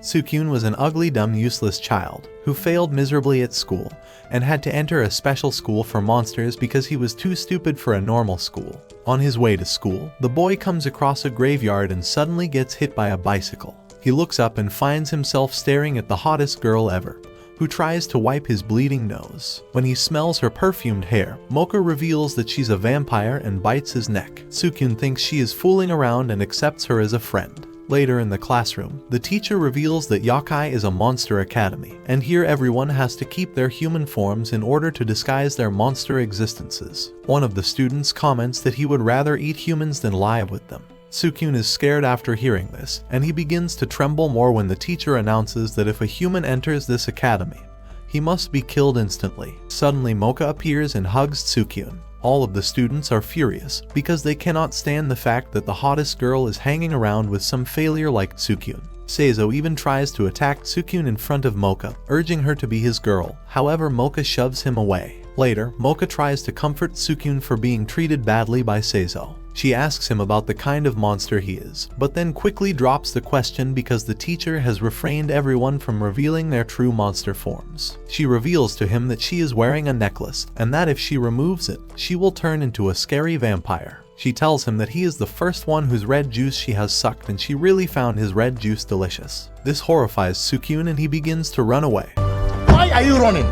Sukyun was an ugly, dumb, useless child who failed miserably at school and had to enter a special school for monsters because he was too stupid for a normal school. On his way to school, the boy comes across a graveyard and suddenly gets hit by a bicycle. He looks up and finds himself staring at the hottest girl ever, who tries to wipe his bleeding nose. When he smells her perfumed hair, Mocha reveals that she's a vampire and bites his neck. Sukyun thinks she is fooling around and accepts her as a friend. Later in the classroom, the teacher reveals that Yakai is a monster academy, and here everyone has to keep their human forms in order to disguise their monster existences. One of the students comments that he would rather eat humans than lie with them. Sukyun is scared after hearing this, and he begins to tremble more when the teacher announces that if a human enters this academy, he must be killed instantly. Suddenly Mocha appears and hugs Sukyun. All of the students are furious because they cannot stand the fact that the hottest girl is hanging around with some failure like Sukyun. Seizo even tries to attack Sukyun in front of Mocha, urging her to be his girl. However, Mocha shoves him away. Later, Mocha tries to comfort Sukyun for being treated badly by Seizo. She asks him about the kind of monster he is, but then quickly drops the question because the teacher has refrained everyone from revealing their true monster forms. She reveals to him that she is wearing a necklace, and that if she removes it, she will turn into a scary vampire. She tells him that he is the first one whose red juice she has sucked and she really found his red juice delicious. This horrifies Sukyun and he begins to run away. Why are you running?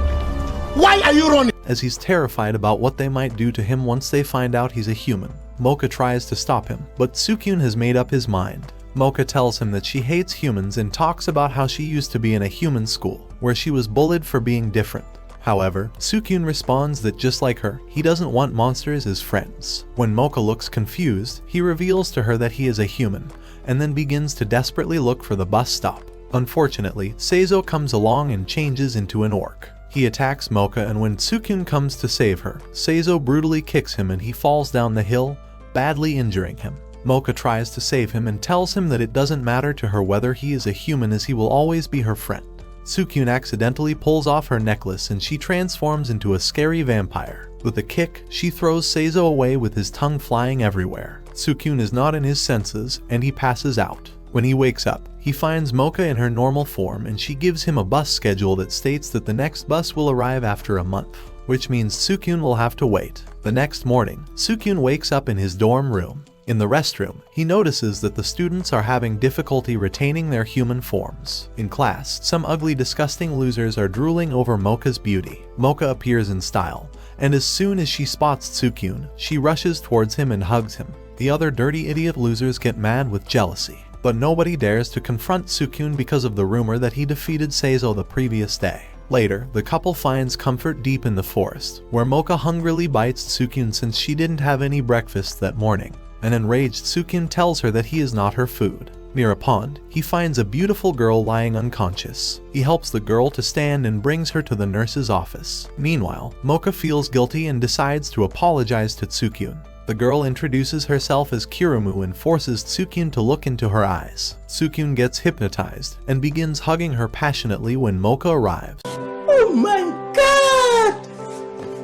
Why are you running? As he's terrified about what they might do to him once they find out he's a human. Mocha tries to stop him, but Sukyun has made up his mind. Mocha tells him that she hates humans and talks about how she used to be in a human school, where she was bullied for being different. However, Sukyun responds that just like her, he doesn't want monsters as friends. When Mocha looks confused, he reveals to her that he is a human, and then begins to desperately look for the bus stop. Unfortunately, Seizo comes along and changes into an orc. He attacks Mocha, and when Sukyun comes to save her, Seizo brutally kicks him and he falls down the hill, badly injuring him. Mocha tries to save him and tells him that it doesn't matter to her whether he is a human as he will always be her friend. Sukyun accidentally pulls off her necklace and she transforms into a scary vampire. With a kick, she throws Seizo away with his tongue flying everywhere. Sukyun is not in his senses and he passes out. When he wakes up, he finds Mocha in her normal form and she gives him a bus schedule that states that the next bus will arrive after a month, which means Sukyun will have to wait. The next morning, Sukyun wakes up in his dorm room. In the restroom, he notices that the students are having difficulty retaining their human forms. In class, some ugly, disgusting losers are drooling over Mocha's beauty. Mocha appears in style, and as soon as she spots Sukyun, she rushes towards him and hugs him. The other dirty idiot losers get mad with jealousy, but nobody dares to confront Sukyun because of the rumor that he defeated Seizo the previous day. Later, the couple finds comfort deep in the forest, where Mocha hungrily bites Sukyun since she didn't have any breakfast that morning. An enraged Sukyun tells her that he is not her food. Near a pond, he finds a beautiful girl lying unconscious. He helps the girl to stand and brings her to the nurse's office. Meanwhile, Mocha feels guilty and decides to apologize to Sukyun. The girl introduces herself as Kirumu and forces Sukyun to look into her eyes. Sukyun gets hypnotized and begins hugging her passionately when Mocha arrives. Oh my god!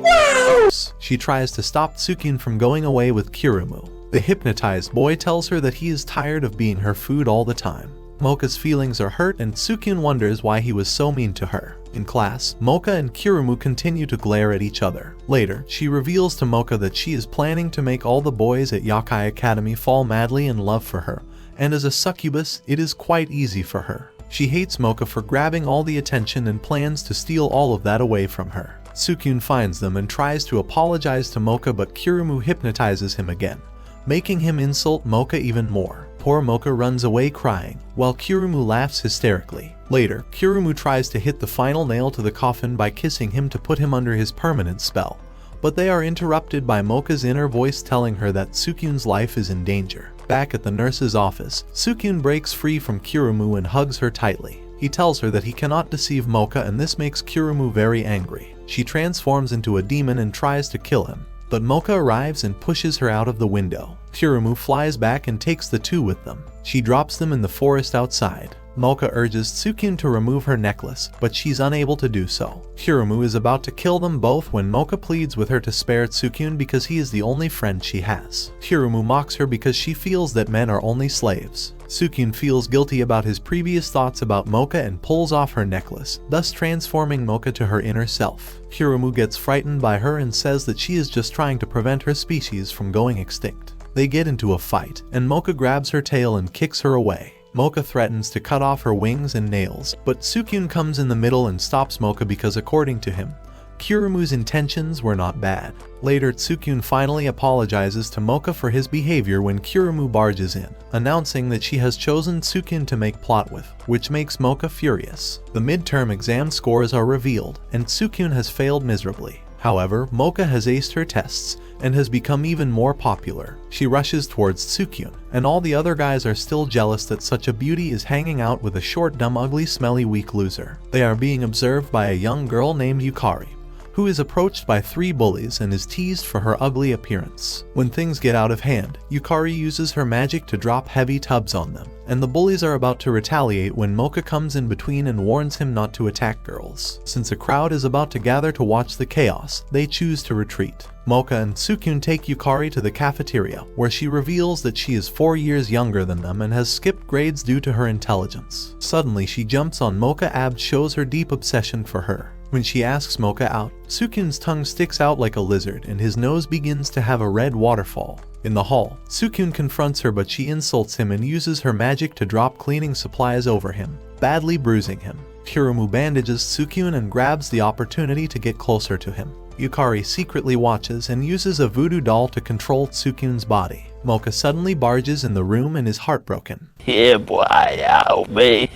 Wow! She tries to stop Sukyun from going away with Kirumu. The hypnotized boy tells her that he is tired of being her food all the time. Mocha's feelings are hurt and Sukyun wonders why he was so mean to her. In class, Mocha and Kirumu continue to glare at each other. Later, she reveals to Mocha that she is planning to make all the boys at Yakai Academy fall madly in love for her, and as a succubus, it is quite easy for her. She hates Mocha for grabbing all the attention and plans to steal all of that away from her. Sukyun finds them and tries to apologize to Mocha, but Kirumu hypnotizes him again, making him insult Mocha even more. Poor Mocha runs away crying, while Kirumu laughs hysterically. Later, Kirumu tries to hit the final nail to the coffin by kissing him to put him under his permanent spell, but they are interrupted by Mocha's inner voice telling her that Sukyun's life is in danger. Back at the nurse's office, Sukyun breaks free from Kirumu and hugs her tightly. He tells her that he cannot deceive Mocha, and this makes Kirumu very angry. She transforms into a demon and tries to kill him, but Mocha arrives and pushes her out of the window. Kirumu flies back and takes the two with them. She drops them in the forest outside. Mocha urges Sukyun to remove her necklace, but she's unable to do so. Kirumu is about to kill them both when Mocha pleads with her to spare Sukyun because he is the only friend she has. Kirumu mocks her because she feels that men are only slaves. Sukyun feels guilty about his previous thoughts about Mocha and pulls off her necklace, thus transforming Mocha to her inner self. Kirumu gets frightened by her and says that she is just trying to prevent her species from going extinct. They get into a fight, and Mocha grabs her tail and kicks her away. Mocha threatens to cut off her wings and nails, but Sukyun comes in the middle and stops Mocha because, according to him, Kirumu's intentions were not bad. Later, Sukyun finally apologizes to Mocha for his behavior when Kirumu barges in, announcing that she has chosen Sukyun to make plot with, which makes Mocha furious. The midterm exam scores are revealed, and Sukyun has failed miserably. However, Mocha has aced her tests and has become even more popular. She rushes towards Sukyun, and all the other guys are still jealous that such a beauty is hanging out with a short, dumb, ugly, smelly, weak loser. They are being observed by a young girl named Yukari, who is approached by 3 bullies and is teased for her ugly appearance. When things get out of hand, Yukari uses her magic to drop heavy tubs on them, and the bullies are about to retaliate when Mocha comes in between and warns him not to attack girls. Since a crowd is about to gather to watch the chaos, they choose to retreat. Mocha and Sukyun take Yukari to the cafeteria, where she reveals that she is 4 years younger than them and has skipped grades due to her intelligence. Suddenly, she jumps on Mocha and shows her deep obsession for her. When she asks Mocha out, Sukyun's tongue sticks out like a lizard and his nose begins to have a red waterfall. In the hall, Sukyun confronts her, but she insults him and uses her magic to drop cleaning supplies over him, badly bruising him. Kirumu bandages Sukyun and grabs the opportunity to get closer to him. Yukari secretly watches and uses a voodoo doll to control Sukyun's body. Mocha suddenly barges in the room and is heartbroken. Yeah, boy, help me.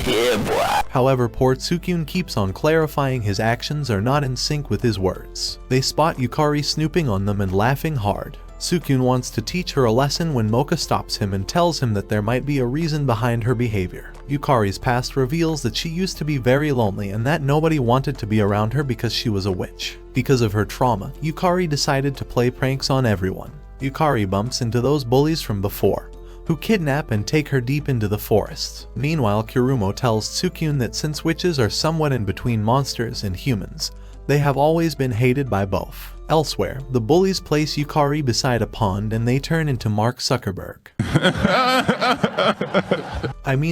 Yeah, boy. However, poor Sukyun keeps on clarifying his actions are not in sync with his words. They spot Yukari snooping on them and laughing hard. Sukyun wants to teach her a lesson when Mocha stops him and tells him that there might be a reason behind her behavior. Yukari's past reveals that she used to be very lonely and that nobody wanted to be around her because she was a witch. Because of her trauma, Yukari decided to play pranks on everyone. Yukari bumps into those bullies from before, who kidnap and take her deep into the forest. Meanwhile, Kirumu tells Sukyun that since witches are somewhat in between monsters and humans, they have always been hated by both. Elsewhere, the bullies place Yukari beside a pond and they turn into Mark Zuckerberg.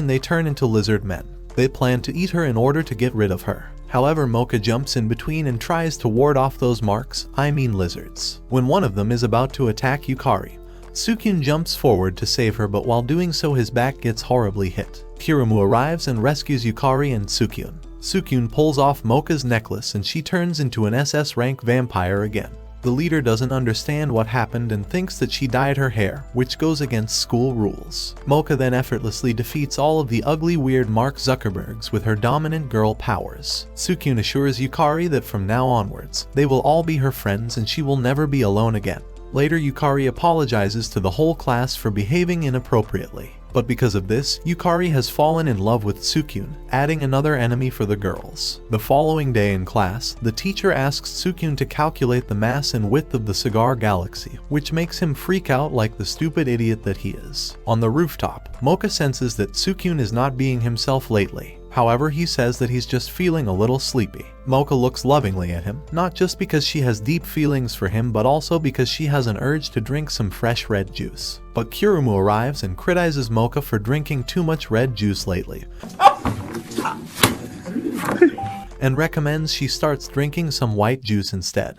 They turn into lizard men. They plan to eat her in order to get rid of her. However, Mocha jumps in between and tries to ward off those lizards. When one of them is about to attack Yukari, Sukyun jumps forward to save her, but while doing so his back gets horribly hit. Kirumu arrives and rescues Yukari and Sukyun. Sukyun pulls off Mocha's necklace and she turns into an SS rank vampire again. The leader doesn't understand what happened and thinks that she dyed her hair, which goes against school rules. Mocha then effortlessly defeats all of the ugly, weird Mark Zuckerbergs with her dominant girl powers. Sukyun assures Yukari that from now onwards, they will all be her friends and she will never be alone again. Later, Yukari apologizes to the whole class for behaving inappropriately. But because of this, Yukari has fallen in love with Sukyun, adding another enemy for the girls. The following day in class, the teacher asks Sukyun to calculate the mass and width of the cigar galaxy, which makes him freak out like the stupid idiot that he is. On the rooftop, Mocha senses that Sukyun is not being himself lately. However, he says that he's just feeling a little sleepy. Mocha looks lovingly at him, not just because she has deep feelings for him, but also because she has an urge to drink some fresh red juice. But Kirumu arrives and criticizes Mocha for drinking too much red juice lately, and recommends she starts drinking some white juice instead.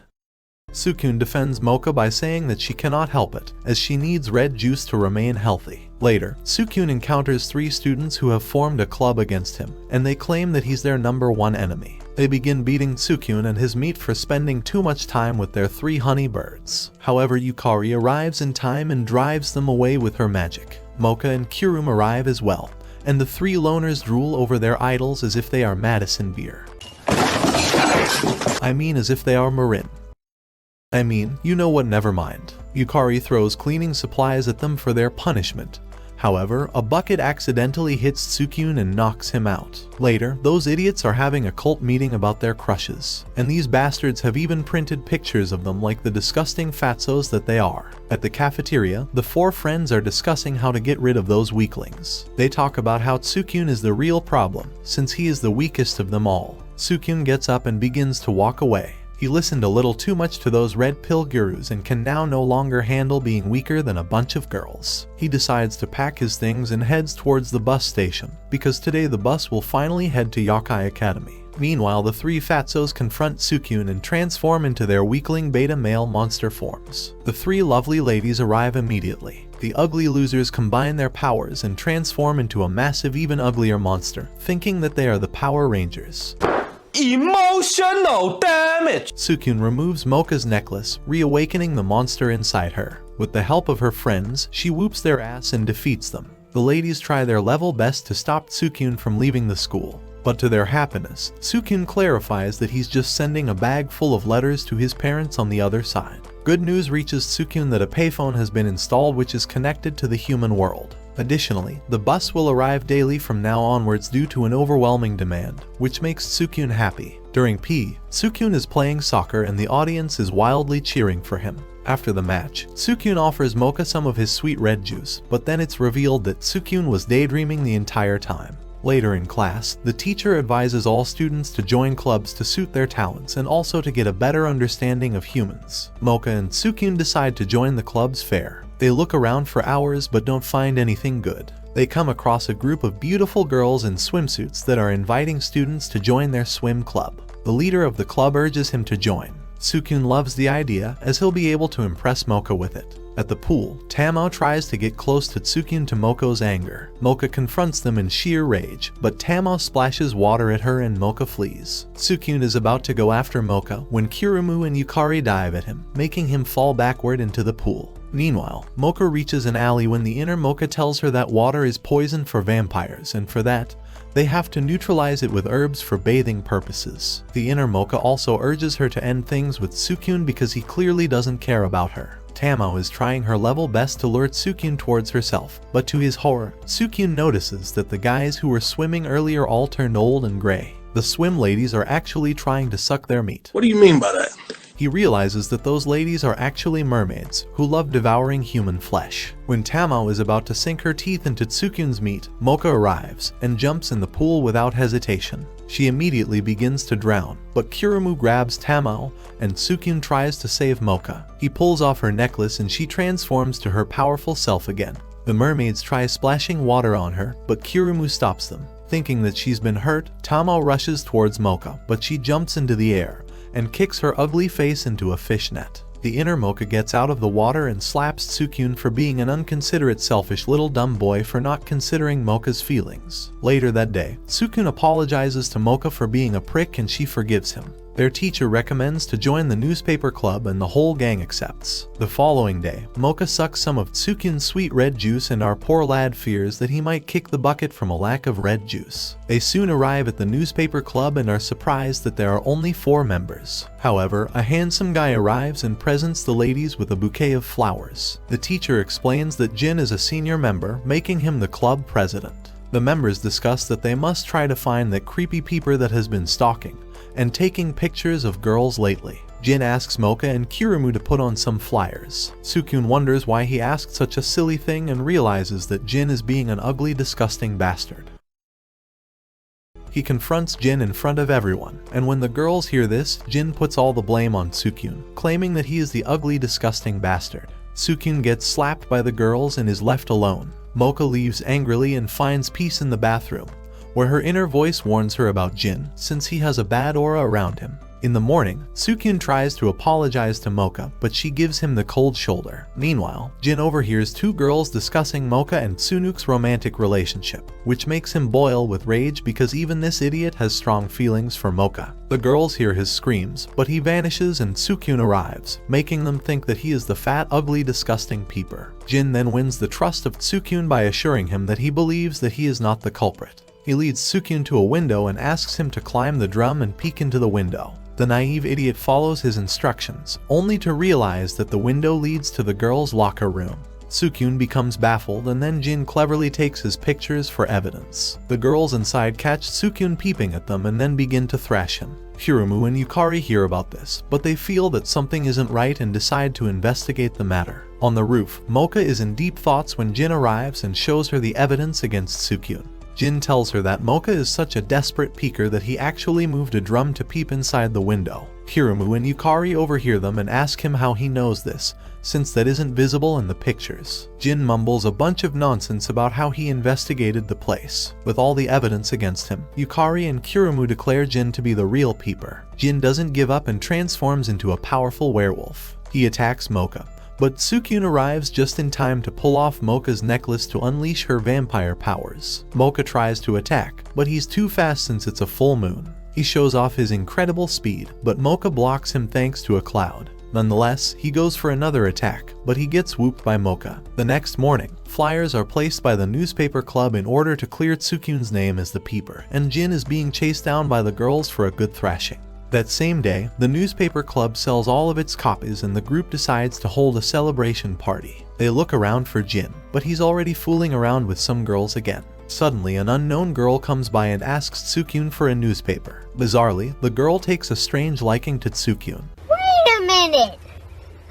Sukyun defends Mocha by saying that she cannot help it, as she needs red juice to remain healthy. Later, Sukyun encounters 3 students who have formed a club against him, and they claim that he's their #1 enemy. They begin beating Sukyun and his meat for spending too much time with their 3 honey birds. However, Yukari arrives in time and drives them away with her magic. Mocha and Kirumu arrive as well, and the 3 loners drool over their idols as if they are Madison beer. As if they are Marin. You know what, never mind. Yukari throws cleaning supplies at them for their punishment. However, a bucket accidentally hits Sukyun and knocks him out. Later, those idiots are having a cult meeting about their crushes, and these bastards have even printed pictures of them like the disgusting fatzos that they are. At the cafeteria, the 4 friends are discussing how to get rid of those weaklings. They talk about how Sukyun is the real problem, since he is the weakest of them all. Sukyun gets up and begins to walk away. He listened a little too much to those red pill gurus and can now no longer handle being weaker than a bunch of girls. He decides to pack his things and heads towards the bus station, because today the bus will finally head to Yokai Academy. Meanwhile, the three Fatzos confront Sukyun and transform into their weakling beta male monster forms. The three lovely ladies arrive immediately. The ugly losers combine their powers and transform into a massive, even uglier monster, thinking that they are the Power Rangers. Emotional damage! Sukyun removes Mocha's necklace, reawakening the monster inside her. With the help of her friends, she whoops their ass and defeats them. The ladies try their level best to stop Sukyun from leaving the school. But to their happiness, Sukyun clarifies that he's just sending a bag full of letters to his parents on the other side. Good news reaches Sukyun that a payphone has been installed which is connected to the human world. Additionally, the bus will arrive daily from now onwards due to an overwhelming demand, which makes Sukyun happy. During PE, Sukyun is playing soccer and the audience is wildly cheering for him. After the match, Sukyun offers Mocha some of his sweet red juice, but then it's revealed that Sukyun was daydreaming the entire time. Later in class, the teacher advises all students to join clubs to suit their talents and also to get a better understanding of humans. Mocha and Sukyun decide to join the club's fair. They look around for hours but don't find anything good. They come across a group of beautiful girls in swimsuits that are inviting students to join their swim club. The leader of the club urges him to join. Sukyun loves the idea as he'll be able to impress Mocha with it. At the pool, Tamao tries to get close to Sukyun to Mocha's anger. Mocha confronts them in sheer rage, but Tamao splashes water at her and Mocha flees. Sukyun is about to go after Mocha when Kirumu and Yukari dive at him, making him fall backward into the pool. Meanwhile, Mocha reaches an alley when the inner Mocha tells her that water is poison for vampires, and for that, they have to neutralize it with herbs for bathing purposes. The inner Mocha also urges her to end things with Sukyun because he clearly doesn't care about her. Tamao is trying her level best to lure Sukyun towards herself, but to his horror, Sukyun notices that the guys who were swimming earlier all turned old and gray. The swim ladies are actually trying to suck their meat. What do you mean by that? He realizes that those ladies are actually mermaids who love devouring human flesh. When Tamao is about to sink her teeth into Sukyun's meat, Mocha arrives and jumps in the pool without hesitation. She immediately begins to drown, but Kirumu grabs Tamao and Sukyun tries to save Mocha. He pulls off her necklace and she transforms to her powerful self again. The mermaids try splashing water on her, but Kirumu stops them. Thinking that she's been hurt, Tamao rushes towards Mocha, but she jumps into the air and kicks her ugly face into a fish net. The inner Mocha gets out of the water and slaps Sukyun for being an inconsiderate, selfish little dumb boy for not considering Mocha's feelings. Later that day, Sukyun apologizes to Mocha for being a prick and she forgives him. Their teacher recommends to join the newspaper club and the whole gang accepts. The following day, Mocha sucks some of Sukyun's sweet red juice and our poor lad fears that he might kick the bucket from a lack of red juice. They soon arrive at the newspaper club and are surprised that there are only 4 members. However, a handsome guy arrives and presents the ladies with a bouquet of flowers. The teacher explains that Jin is a senior member, making him the club president. The members discuss that they must try to find that creepy peeper that has been stalking and taking pictures of girls lately. Jin asks Mocha and Kirumu to put on some flyers. Sukyun wonders why he asked such a silly thing and realizes that Jin is being an ugly, disgusting bastard. He confronts Jin in front of everyone, and when the girls hear this, Jin puts all the blame on Sukyun, claiming that he is the ugly, disgusting bastard. Sukyun gets slapped by the girls and is left alone. Mocha leaves angrily and finds peace in the bathroom, where her inner voice warns her about Jin, since he has a bad aura around him. In the morning, Sukyun tries to apologize to Mocha, but she gives him the cold shoulder. Meanwhile, Jin overhears 2 girls discussing Mocha and Sunuk's romantic relationship, which makes him boil with rage because even this idiot has strong feelings for Mocha. The girls hear his screams, but he vanishes and Sukyun arrives, making them think that he is the fat, ugly, disgusting peeper. Jin then wins the trust of Sukyun by assuring him that he believes that he is not the culprit. He leads Sukyun to a window and asks him to climb the drum and peek into the window. The naive idiot follows his instructions, only to realize that the window leads to the girls' locker room. Sukyun becomes baffled and then Jin cleverly takes his pictures for evidence. The girls inside catch Sukyun peeping at them and then begin to thrash him. Kirumu and Yukari hear about this, but they feel that something isn't right and decide to investigate the matter. On the roof, Mocha is in deep thoughts when Jin arrives and shows her the evidence against Sukyun. Jin tells her that Mocha is such a desperate peeker that he actually moved a drum to peep inside the window. Kirimu and Yukari overhear them and ask him how he knows this, since that isn't visible in the pictures. Jin mumbles a bunch of nonsense about how he investigated the place. With all the evidence against him, Yukari and Kirimu declare Jin to be the real peeper. Jin doesn't give up and transforms into a powerful werewolf. He attacks Mocha, but Sukyun arrives just in time to pull off Mocha's necklace to unleash her vampire powers. Mocha tries to attack, but he's too fast since it's a full moon. He shows off his incredible speed, but Mocha blocks him thanks to a cloud. Nonetheless, he goes for another attack, but he gets whooped by Mocha. The next morning, flyers are placed by the newspaper club in order to clear Tsukyun's name as the peeper, and Jin is being chased down by the girls for a good thrashing. That same day, the newspaper club sells all of its copies and the group decides to hold a celebration party. They look around for Jin, but he's already fooling around with some girls again. Suddenly, an unknown girl comes by and asks Tsukyun for a newspaper. Bizarrely, the girl takes a strange liking to Tsukyun. Wait a minute!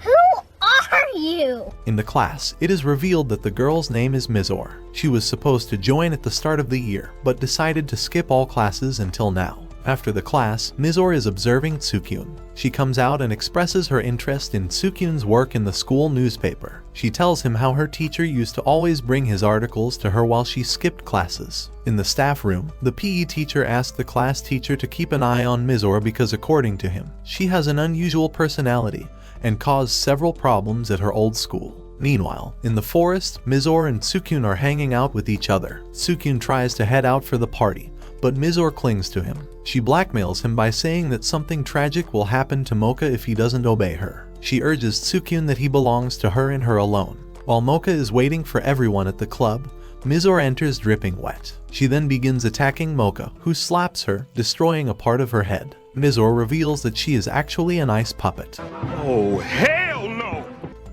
Who are you? In the class, it is revealed that the girl's name is Mizor. She was supposed to join at the start of the year, but decided to skip all classes until now. After the class, Mizor is observing Tsukyun. She comes out and expresses her interest in Tsukyun's work in the school newspaper. She tells him how her teacher used to always bring his articles to her while she skipped classes. In the staff room, the PE teacher asked the class teacher to keep an eye on Mizor because according to him, she has an unusual personality and caused several problems at her old school. Meanwhile, in the forest, Mizor and Tsukyun are hanging out with each other. Tsukyun tries to head out for the party, but Mizor clings to him. She blackmails him by saying that something tragic will happen to Mocha if he doesn't obey her. She urges Tsukyun that he belongs to her and her alone. While Mocha is waiting for everyone at the club, Mizor enters dripping wet. She then begins attacking Mocha, who slaps her, destroying a part of her head. Mizor reveals that she is actually an ice puppet. Oh, hell no!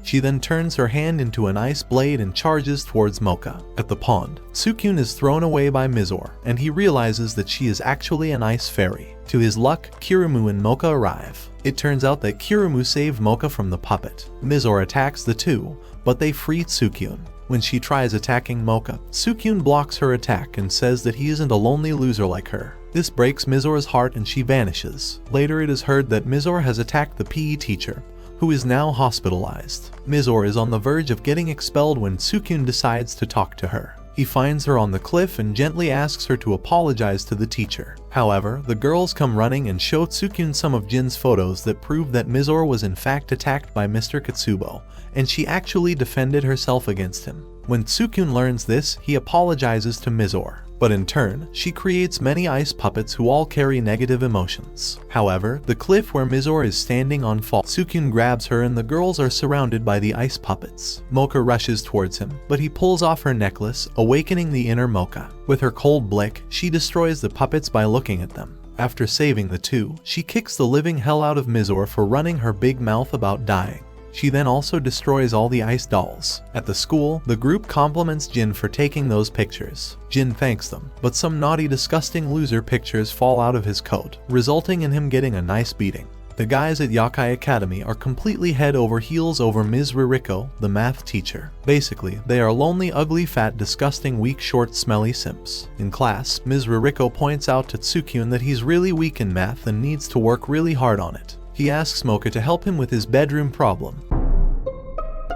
She then turns her hand into an ice blade and charges towards Mocha. At the pond, Tsukyun is thrown away by Mizor, and he realizes that she is actually an ice fairy. To his luck, Kirimu and Mocha arrive. It turns out that Kirimu saved Mocha from the puppet. Mizor attacks the two, but they free Tsukyun. When she tries attacking Mocha, Tsukyun blocks her attack and says that he isn't a lonely loser like her. This breaks Mizor's heart and she vanishes. Later it is heard that Mizor has attacked the PE teacher, who is now hospitalized. Mizor is on the verge of getting expelled when Tsukyun decides to talk to her. He finds her on the cliff and gently asks her to apologize to the teacher. However, the girls come running and show Tsukyun some of Jin's photos that prove that Mizor was in fact attacked by Mr. Katsubo, and she actually defended herself against him. When Tsukyun learns this, he apologizes to Mizor. But in turn, she creates many ice puppets who all carry negative emotions. However, the cliff where Mizor is standing on falls. Tsukyun grabs her and the girls are surrounded by the ice puppets. Mocha rushes towards him, but he pulls off her necklace, awakening the inner Mocha. With her cold blick, she destroys the puppets by looking at them. After saving the two, she kicks the living hell out of Mizor for running her big mouth about dying. She then also destroys all the ice dolls. At the school, the group compliments Jin for taking those pictures. Jin thanks them, but some naughty, disgusting loser pictures fall out of his coat, resulting in him getting a nice beating. The guys at Yakai Academy are completely head over heels over Ms. Ririko, the math teacher. Basically, they are lonely, ugly, fat, disgusting, weak, short, smelly simps. In class, Ms. Ririko points out to Tsukyun that he's really weak in math and needs to work really hard on it. He asks Mocha to help him with his bedroom problem.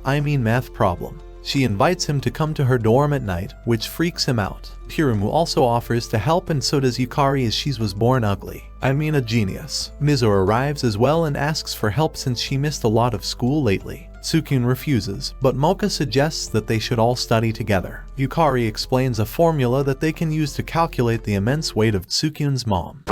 Math problem. She invites him to come to her dorm at night, which freaks him out. Kirimu also offers to help and so does Yukari as she was born ugly. A genius. Mizor arrives as well and asks for help since she missed a lot of school lately. Tsukyun refuses, but Mocha suggests that they should all study together. Yukari explains a formula that they can use to calculate the immense weight of Tsukyun's mom.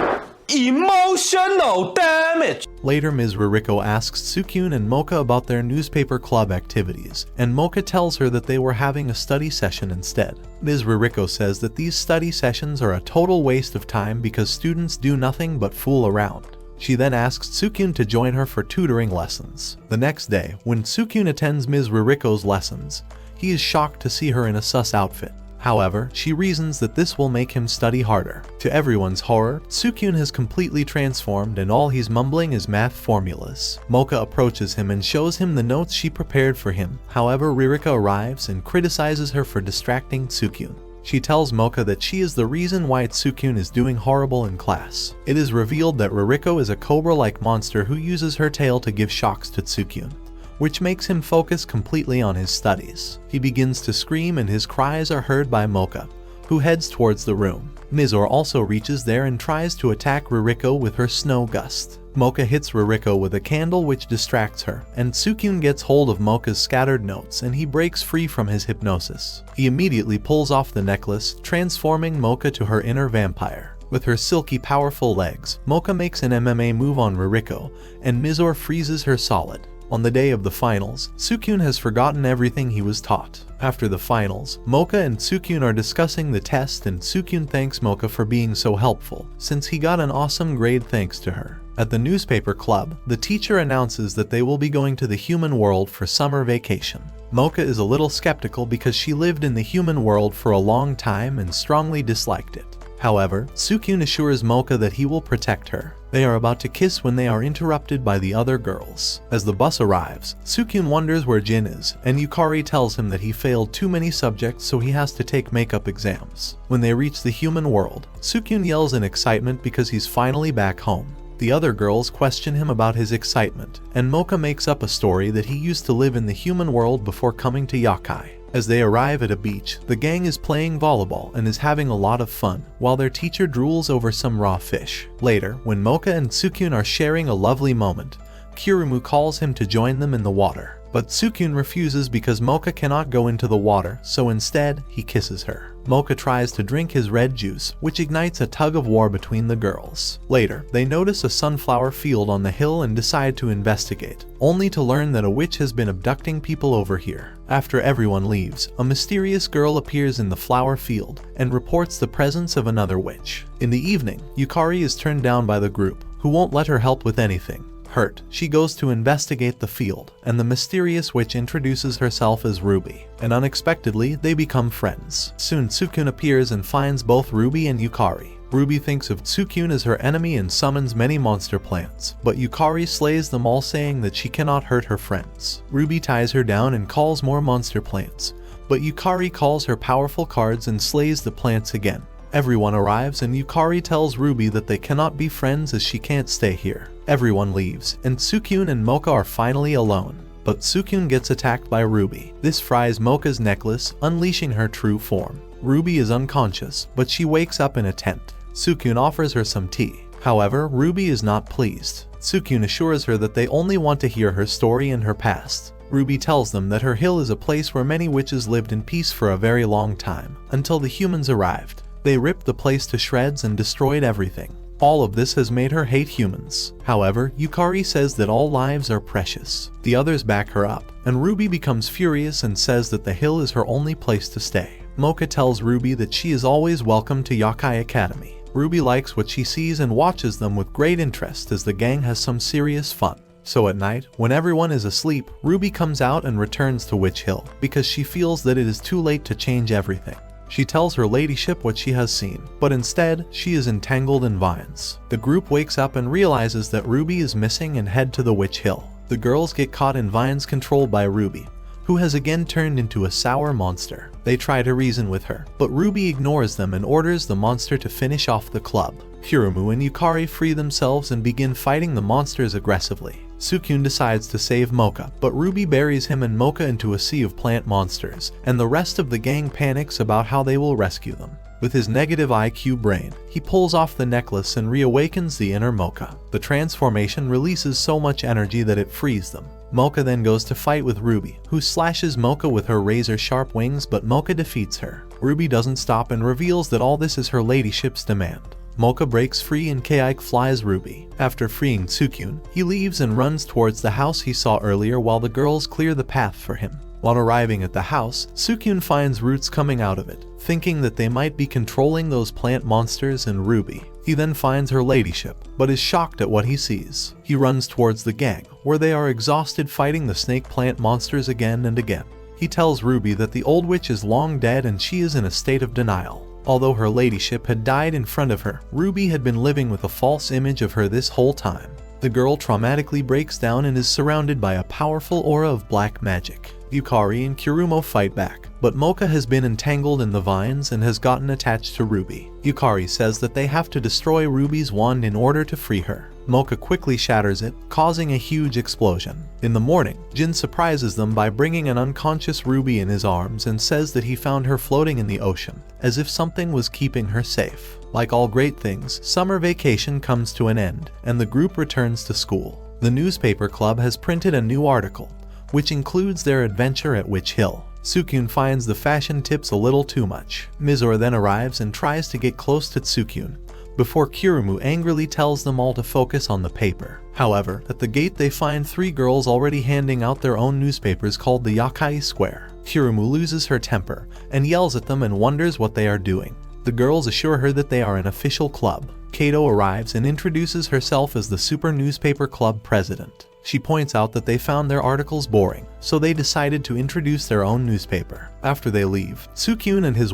Emotional damage! Later, Ms. Ririko asks Tsukyun and Mocha about their newspaper club activities, and Mocha tells her that they were having a study session instead. Ms. Ririko says that these study sessions are a total waste of time because students do nothing but fool around. She then asks Tsukyun to join her for tutoring lessons. The next day, when Tsukyun attends Ms. Ririko's lessons, he is shocked to see her in a sus outfit. However, she reasons that this will make him study harder. To everyone's horror, Tsukyun has completely transformed and all he's mumbling is math formulas. Mocha approaches him and shows him the notes she prepared for him. However, Ririko arrives and criticizes her for distracting Tsukyun. She tells Mocha that she is the reason why Tsukyun is doing horrible in class. It is revealed that Ririko is a cobra-like monster who uses her tail to give shocks to Tsukyun, which makes him focus completely on his studies. He begins to scream and his cries are heard by Mocha, who heads towards the room. Mizore also reaches there and tries to attack Ririko with her snow gust. Mocha hits Ririko with a candle which distracts her, and Tsukyun gets hold of Mocha's scattered notes and he breaks free from his hypnosis. He immediately pulls off the necklace, transforming Mocha to her inner vampire. With her silky powerful legs, Mocha makes an MMA move on Ririko, and Mizore freezes her solid. On the day of the finals, Tsukyun has forgotten everything he was taught. After the finals, Mocha and Tsukyun are discussing the test and Tsukyun thanks Mocha for being so helpful, since he got an awesome grade thanks to her. At the newspaper club, the teacher announces that they will be going to the human world for summer vacation. Mocha is a little skeptical because she lived in the human world for a long time and strongly disliked it. However, Tsukyun assures Mocha that he will protect her. They are about to kiss when they are interrupted by the other girls. As the bus arrives, Tsukyun wonders where Jin is, and Yukari tells him that he failed too many subjects so he has to take makeup exams. When they reach the human world, Tsukyun yells in excitement because he's finally back home. The other girls question him about his excitement, and Mocha makes up a story that he used to live in the human world before coming to Yakai. As they arrive at a beach, the gang is playing volleyball and is having a lot of fun, while their teacher drools over some raw fish. Later, when Mocha and Tsukyun are sharing a lovely moment, Kirumu calls him to join them in the water. But Tsukyun refuses because Mocha cannot go into the water, so instead, he kisses her. Mocha tries to drink his red juice, which ignites a tug of war between the girls. Later, they notice a sunflower field on the hill and decide to investigate, only to learn that a witch has been abducting people over here. After everyone leaves, a mysterious girl appears in the flower field and reports the presence of another witch. In the evening, Yukari is turned down by the group, who won't let her help with anything. Hurt, she goes to investigate the field, and the mysterious witch introduces herself as Ruby, and unexpectedly they become friends. Soon Tsukyun appears and finds both Ruby and Yukari. Ruby thinks of Tsukyun as her enemy and summons many monster plants, but Yukari slays them all, saying that she cannot hurt her friends. Ruby ties her down and calls more monster plants, but Yukari calls her powerful cards and slays the plants again. Everyone arrives and Yukari tells Ruby that they cannot be friends as she can't stay here. Everyone leaves, and Tsukyun and Mocha are finally alone. But Tsukyun gets attacked by Ruby. This fries Mocha's necklace, unleashing her true form. Ruby is unconscious, but she wakes up in a tent. Tsukyun offers her some tea. However, Ruby is not pleased. Tsukyun assures her that they only want to hear her story and her past. Ruby tells them that her hill is a place where many witches lived in peace for a very long time, until the humans arrived. They ripped the place to shreds and destroyed everything. All of this has made her hate humans. However, Yukari says that all lives are precious. The others back her up, and Ruby becomes furious and says that the hill is her only place to stay. Mocha tells Ruby that she is always welcome to Yakai Academy. Ruby likes what she sees and watches them with great interest as the gang has some serious fun. So at night, when everyone is asleep, Ruby comes out and returns to Witch Hill because she feels that it is too late to change everything. She tells her ladyship what she has seen, but instead, she is entangled in vines. The group wakes up and realizes that Ruby is missing and head to the Witch Hill. The girls get caught in vines controlled by Ruby, who has again turned into a sour monster. They try to reason with her, but Ruby ignores them and orders the monster to finish off the club. Kirumu and Yukari free themselves and begin fighting the monsters aggressively. Tsukyun decides to save Mocha, but Ruby buries him and Mocha into a sea of plant monsters, and the rest of the gang panics about how they will rescue them. With his negative IQ brain, he pulls off the necklace and reawakens the inner Mocha. The transformation releases so much energy that it frees them. Mocha then goes to fight with Ruby, who slashes Mocha with her razor-sharp wings, but Mocha defeats her. Ruby doesn't stop and reveals that all this is her ladyship's demand. Mocha breaks free and Kaike flies Ruby. After freeing Tsukyun, he leaves and runs towards the house he saw earlier while the girls clear the path for him. While arriving at the house, Tsukyun finds roots coming out of it, thinking that they might be controlling those plant monsters and Ruby. He then finds her ladyship, but is shocked at what he sees. He runs towards the gang, where they are exhausted fighting the snake plant monsters again and again. He tells Ruby that the old witch is long dead and she is in a state of denial. Although her ladyship had died in front of her, Ruby had been living with a false image of her this whole time. The girl traumatically breaks down and is surrounded by a powerful aura of black magic. Yukari and Kirumo fight back, but Mocha has been entangled in the vines and has gotten attached to Ruby. Yukari says that they have to destroy Ruby's wand in order to free her. Mocha quickly shatters it, causing a huge explosion. In the morning, Jin surprises them by bringing an unconscious Ruby in his arms and says that he found her floating in the ocean, as if something was keeping her safe. Like all great things, summer vacation comes to an end, and the group returns to school. The newspaper club has printed a new article, which includes their adventure at Witch Hill. Sukyun finds the fashion tips a little too much. Mizore then arrives and tries to get close to Sukyun, before Kirumu angrily tells them all to focus on the paper. However, at the gate they find 3 girls already handing out their own newspapers called the Yakai Square. Kirumu loses her temper and yells at them and wonders what they are doing. The girls assure her that they are an official club. Kato arrives and introduces herself as the Super Newspaper Club president. She points out that they found their articles boring, so they decided to introduce their own newspaper. After they leave, Sukyun and his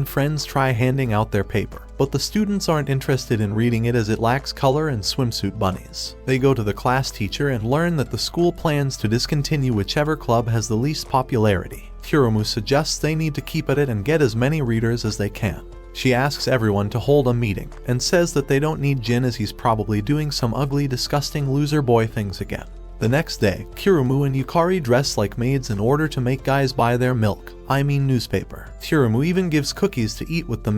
friends try handing out their paper, but the students aren't interested in reading it as it lacks color and swimsuit bunnies. They go to the class teacher and learn that the school plans to discontinue whichever club has the least popularity. Kirumu suggests they need to keep at it and get as many readers as they can. She asks everyone to hold a meeting and says that they don't need Jin as he's probably doing some ugly, disgusting loser boy things again. The next day, Kirumu and Yukari dress like maids in order to make guys buy their newspaper. Kirumu even gives cookies to eat with the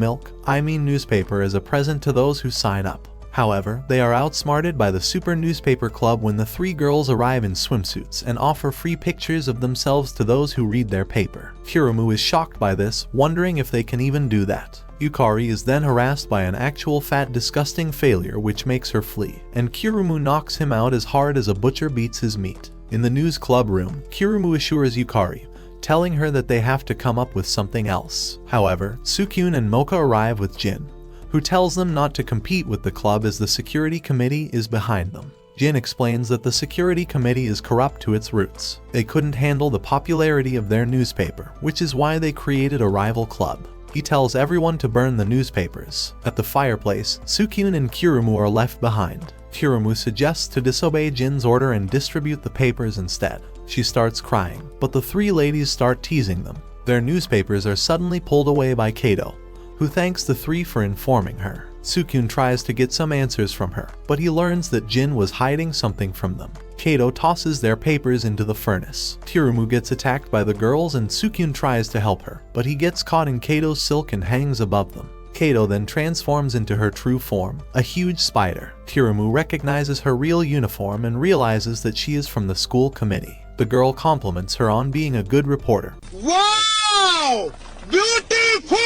newspaper as a present to those who sign up. However, they are outsmarted by the Super Newspaper Club when the 3 girls arrive in swimsuits and offer free pictures of themselves to those who read their paper. Kirumu is shocked by this, wondering if they can even do that. Yukari is then harassed by an actual fat, disgusting failure which makes her flee, and Kirumu knocks him out as hard as a butcher beats his meat. In the news club room, Kirumu assures Yukari, telling her that they have to come up with something else. However, Sukyun and Mocha arrive with Jin, who tells them not to compete with the club as the security committee is behind them. Jin explains that the security committee is corrupt to its roots. They couldn't handle the popularity of their newspaper, which is why they created a rival club. He tells everyone to burn the newspapers. At the fireplace, Sukyun and Kirumu are left behind. Kirumu suggests to disobey Jin's order and distribute the papers instead. She starts crying, but the 3 ladies start teasing them. Their newspapers are suddenly pulled away by Kato, who thanks the 3 for informing her. Sukyun tries to get some answers from her, but he learns that Jin was hiding something from them. Kato tosses their papers into the furnace. Kirumu gets attacked by the girls and Sukyun tries to help her, but he gets caught in Kato's silk and hangs above them. Kato then transforms into her true form, a huge spider. Kirumu recognizes her real uniform and realizes that she is from the school committee. The girl compliments her on being a good reporter. Wow! Beautiful!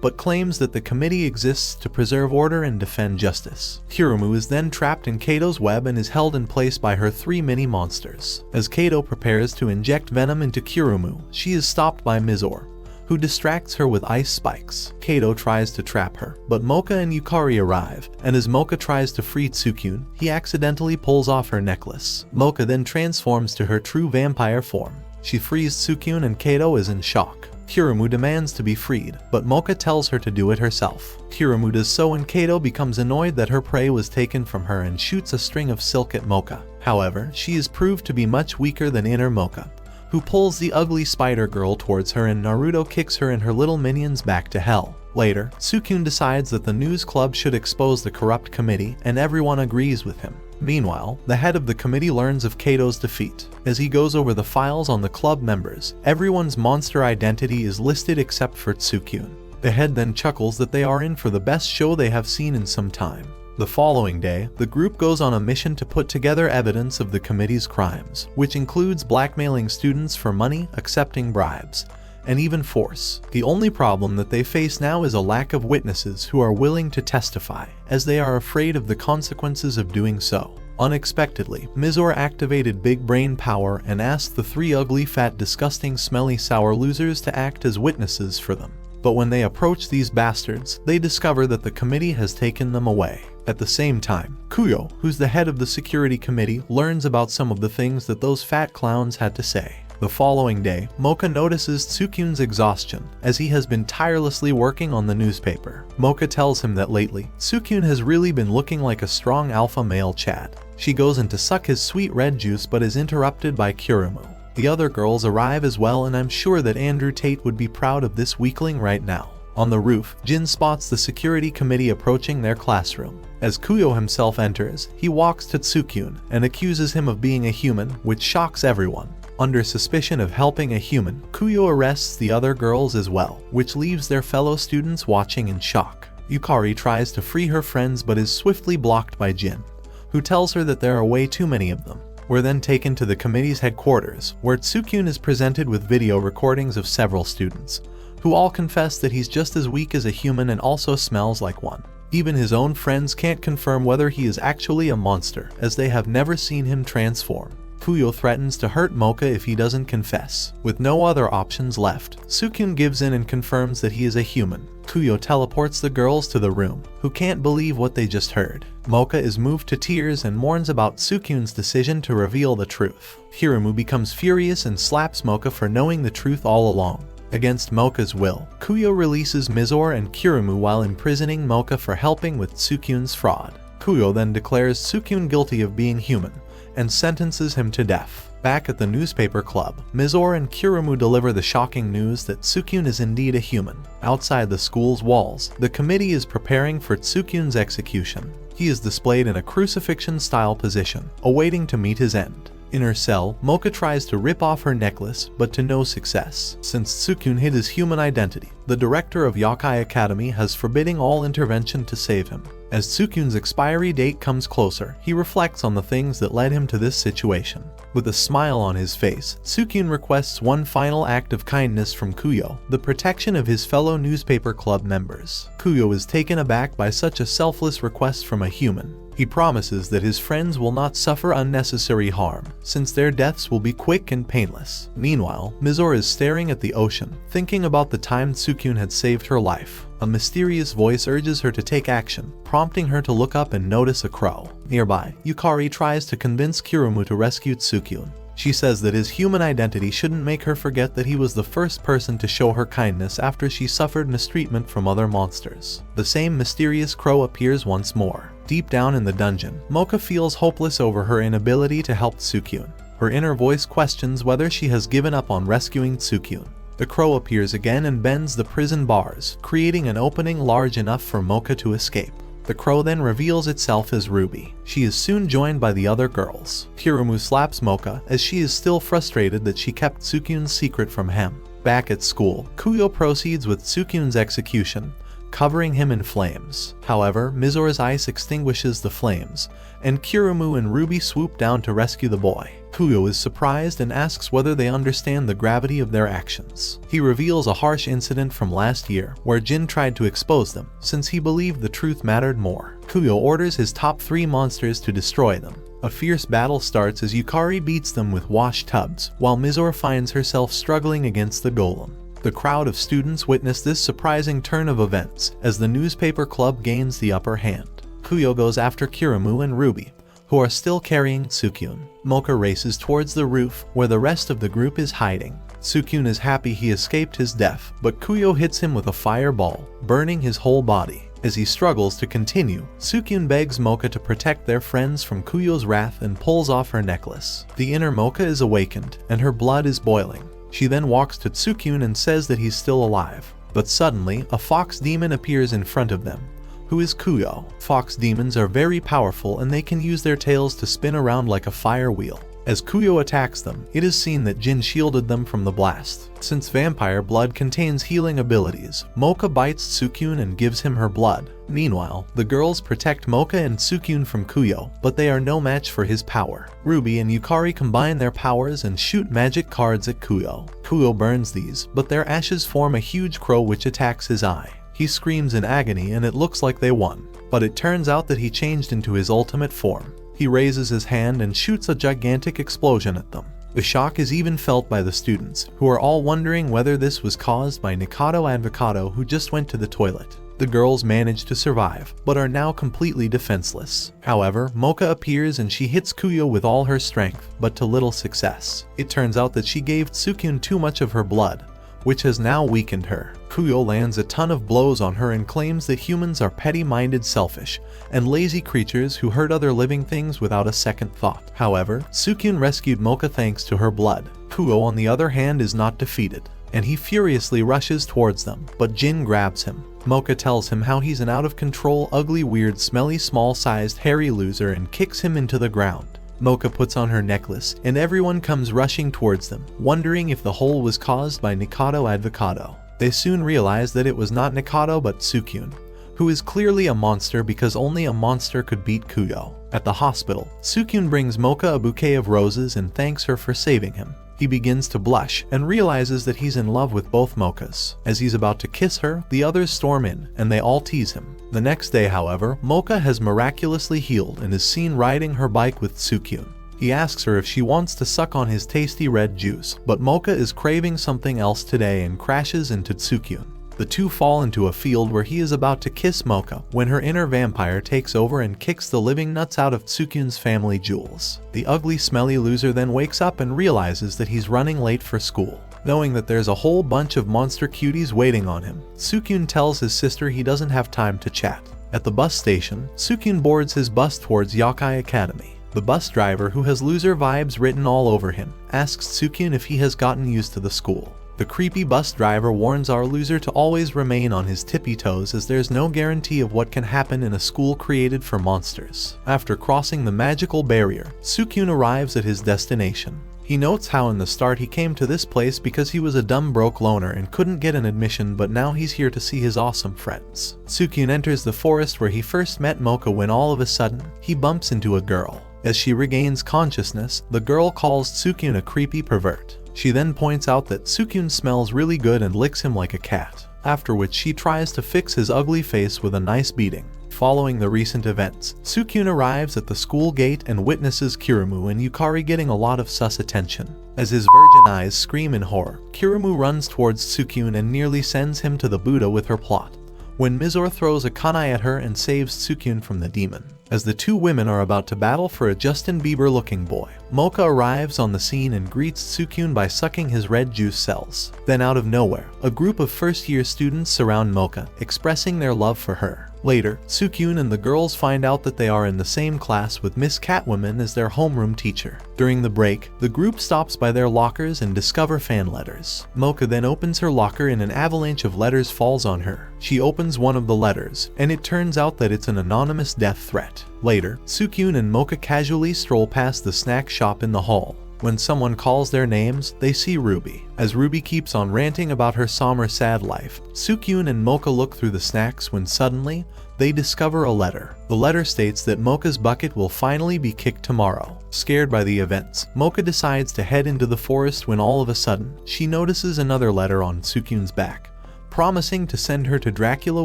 But claims that the committee exists to preserve order and defend justice. Kirumu is then trapped in Kato's web and is held in place by her 3 mini-monsters. As Kato prepares to inject venom into Kirumu, she is stopped by Mizore, who distracts her with ice spikes. Kato tries to trap her, but Mocha and Yukari arrive, and as Mocha tries to free Sukyun, he accidentally pulls off her necklace. Mocha then transforms to her true vampire form. She frees Sukyun and Kato is in shock. Kirumu demands to be freed, but Mocha tells her to do it herself. Kirumu does so and Kato becomes annoyed that her prey was taken from her and shoots a string of silk at Mocha. However, she is proved to be much weaker than inner Mocha, who pulls the ugly spider girl towards her and Naruto kicks her and her little minions back to hell. Later, Sukyun decides that the news club should expose the corrupt committee and everyone agrees with him. Meanwhile, the head of the committee learns of Kato's defeat. As he goes over the files on the club members, everyone's monster identity is listed except for Sukyun. The head then chuckles that they are in for the best show they have seen in some time. The following day, the group goes on a mission to put together evidence of the committee's crimes, which includes blackmailing students for money, accepting bribes, and even force. The only problem that they face now is a lack of witnesses who are willing to testify, as they are afraid of the consequences of doing so. Unexpectedly, Mizore activated big brain power and asked the 3 ugly, fat, disgusting, smelly, sour losers to act as witnesses for them. But when they approach these bastards, they discover that the committee has taken them away. At the same time, Kuyo, who's the head of the security committee, learns about some of the things that those fat clowns had to say. The following day, Mocha notices Sukyun's exhaustion, as he has been tirelessly working on the newspaper. Mocha tells him that lately, Sukyun has really been looking like a strong alpha male Chad. She goes in to suck his sweet red juice but is interrupted by Kirumu. The other girls arrive as well, and I'm sure that Andrew Tate would be proud of this weakling right now. On the roof, Jin spots the security committee approaching their classroom. As Kuyo himself enters, he walks to Tsukyun and accuses him of being a human, which shocks everyone. Under suspicion of helping a human, Kuyo arrests the other girls as well, which leaves their fellow students watching in shock. Yukari tries to free her friends but is swiftly blocked by Jin, who tells her that there are way too many of them. We're then taken to the committee's headquarters, where Tsukyun is presented with video recordings of several students, who all confess that he's just as weak as a human and also smells like one. Even his own friends can't confirm whether he is actually a monster, as they have never seen him transform. Kuyo threatens to hurt Mocha if he doesn't confess. With no other options left, Tsukyun gives in and confirms that he is a human. Kuyo teleports the girls to the room, who can't believe what they just heard. Mocha is moved to tears and mourns about Tsukyun's decision to reveal the truth. Kirimu becomes furious and slaps Mocha for knowing the truth all along. Against Mocha's will, Kuyo releases Mizore and Kirimu while imprisoning Mocha for helping with Tsukyun's fraud. Kuyo then declares Tsukyun guilty of being human and sentences him to death. Back at the newspaper club, Mizore and Kirimu deliver the shocking news that Tsukyun is indeed a human. Outside the school's walls, the committee is preparing for Tsukyun's execution. He is displayed in a crucifixion-style position, awaiting to meet his end. In her cell, Mocha tries to rip off her necklace, but to no success. Since Tsukyun hid his human identity, the director of Yokai Academy has forbidding all intervention to save him. As Tsukyun's expiry date comes closer, he reflects on the things that led him to this situation. With a smile on his face, Tsukyun requests one final act of kindness from Kuyo, the protection of his fellow newspaper club members. Kuyo is taken aback by such a selfless request from a human. He promises that his friends will not suffer unnecessary harm, since their deaths will be quick and painless. Meanwhile, Mizore is staring at the ocean, thinking about the time Tsukyun had saved her life. A mysterious voice urges her to take action, prompting her to look up and notice a crow. Nearby, Yukari tries to convince Kirimu to rescue Tsukyun. She says that his human identity shouldn't make her forget that he was the first person to show her kindness after she suffered mistreatment from other monsters. The same mysterious crow appears once more. Deep down in the dungeon, Mocha feels hopeless over her inability to help Tsukyun. Her inner voice questions whether she has given up on rescuing Tsukyun. The crow appears again and bends the prison bars, creating an opening large enough for Mocha to escape. The crow then reveals itself as Ruby. She is soon joined by the other girls. Kirimu slaps Mocha as she is still frustrated that she kept Tsukyun's secret from him. Back at school, Kuyo proceeds with Tsukyun's execution, covering him in flames. However, Mizore's ice extinguishes the flames, and Kirimu and Ruby swoop down to rescue the boy. Kuyo is surprised and asks whether they understand the gravity of their actions. He reveals a harsh incident from last year where Jin tried to expose them, since he believed the truth mattered more. Kuyo orders his top 3 monsters to destroy them. A fierce battle starts as Yukari beats them with wash tubs, while Mizore finds herself struggling against the golem. The crowd of students witness this surprising turn of events as the newspaper club gains the upper hand. Kuyo goes after Kirimu and Ruby, who are still carrying Tsukyun. Mocha races towards the roof where the rest of the group is hiding. Tsukyun is happy he escaped his death, but Kuyo hits him with a fireball, burning his whole body. As he struggles to continue, Tsukyun begs Mocha to protect their friends from Kuyo's wrath and pulls off her necklace. The inner Mocha is awakened, and her blood is boiling. She then walks to Tsukyun and says that he's still alive. But suddenly, a fox demon appears in front of them, who is Kuyo. Fox demons are very powerful and they can use their tails to spin around like a fire wheel. As Kuyo attacks them, it is seen that Jin shielded them from the blast. Since vampire blood contains healing abilities, Mocha bites Tsukyun and gives him her blood. Meanwhile, the girls protect Mocha and Tsukyun from Kuyo, but they are no match for his power. Ruby and Yukari combine their powers and shoot magic cards at Kuyo. Kuyo burns these, but their ashes form a huge crow which attacks his eye. He screams in agony and it looks like they won, but it turns out that he changed into his ultimate form. He raises his hand and shoots a gigantic explosion at them. The shock is even felt by the students, who are all wondering whether this was caused by Nikado Advocato, who just went to the toilet. The girls manage to survive, but are now completely defenseless. However, Mocha appears and she hits Kuyo with all her strength, but to little success. It turns out that she gave Tsukyun too much of her blood, which has now weakened her. Kuyo lands a ton of blows on her and claims that humans are petty-minded, selfish, and lazy creatures who hurt other living things without a second thought. However, Sukyun rescued Mocha thanks to her blood. Kuyo, on the other hand, is not defeated, and he furiously rushes towards them, but Jin grabs him. Mocha tells him how he's an out-of-control, ugly, weird, smelly, small-sized, hairy loser and kicks him into the ground. Mocha puts on her necklace, and everyone comes rushing towards them, wondering if the hole was caused by Nikado Advocado. They soon realize that it was not Nikado but Sukyun, who is clearly a monster because only a monster could beat Kuyo. At the hospital, Sukyun brings Mocha a bouquet of roses and thanks her for saving him. He begins to blush and realizes that he's in love with both Mochas. As he's about to kiss her, the others storm in, and they all tease him. The next day, however, Mocha has miraculously healed and is seen riding her bike with Sukyun. He asks her if she wants to suck on his tasty red juice, but Mocha is craving something else today and crashes into Sukyun. The two fall into a field where he is about to kiss Mocha when her inner vampire takes over and kicks the living nuts out of Sukyun's family jewels. The ugly, smelly loser then wakes up and realizes that he's running late for school. Knowing that there's a whole bunch of monster cuties waiting on him, Sukyun tells his sister he doesn't have time to chat. At the bus station, Sukyun boards his bus towards Yakai Academy. The bus driver, who has loser vibes written all over him, asks Sukyun if he has gotten used to the school. The creepy bus driver warns our loser to always remain on his tippy toes as there's no guarantee of what can happen in a school created for monsters. After crossing the magical barrier, Sukyun arrives at his destination. He notes how in the start he came to this place because he was a dumb broke loner and couldn't get an admission, but now he's here to see his awesome friends. Sukyun enters the forest where he first met Mocha when all of a sudden, he bumps into a girl. As she regains consciousness, the girl calls Sukyun a creepy pervert. She then points out that Sukyun smells really good and licks him like a cat, after which she tries to fix his ugly face with a nice beating. Following the recent events, Sukyun arrives at the school gate and witnesses Kirimu and Yukari getting a lot of sus attention. As his virgin eyes scream in horror, Kirimu runs towards Sukyun and nearly sends him to the Buddha with her plot, when Mizore throws a kunai at her and saves Sukyun from the demon. As the two women are about to battle for a Justin Bieber-looking boy, Mocha arrives on the scene and greets Sukyun by sucking his red juice cells. Then out of nowhere, a group of first-year students surround Mocha, expressing their love for her. Later, Sukyun and the girls find out that they are in the same class with Miss Catwoman as their homeroom teacher. During the break, the group stops by their lockers and discover fan letters. Mocha then opens her locker and an avalanche of letters falls on her. She opens one of the letters, and it turns out that it's an anonymous death threat. Later, Sukyun and Mocha casually stroll past the snack shop in the hall. When someone calls their names, they see Ruby. As Ruby keeps on ranting about her somber, sad life, Sukyun and Mocha look through the snacks when suddenly, they discover a letter. The letter states that Mocha's bucket will finally be kicked tomorrow. Scared by the events, Mocha decides to head into the forest when all of a sudden, she notices another letter on Sukyun's back, promising to send her to Dracula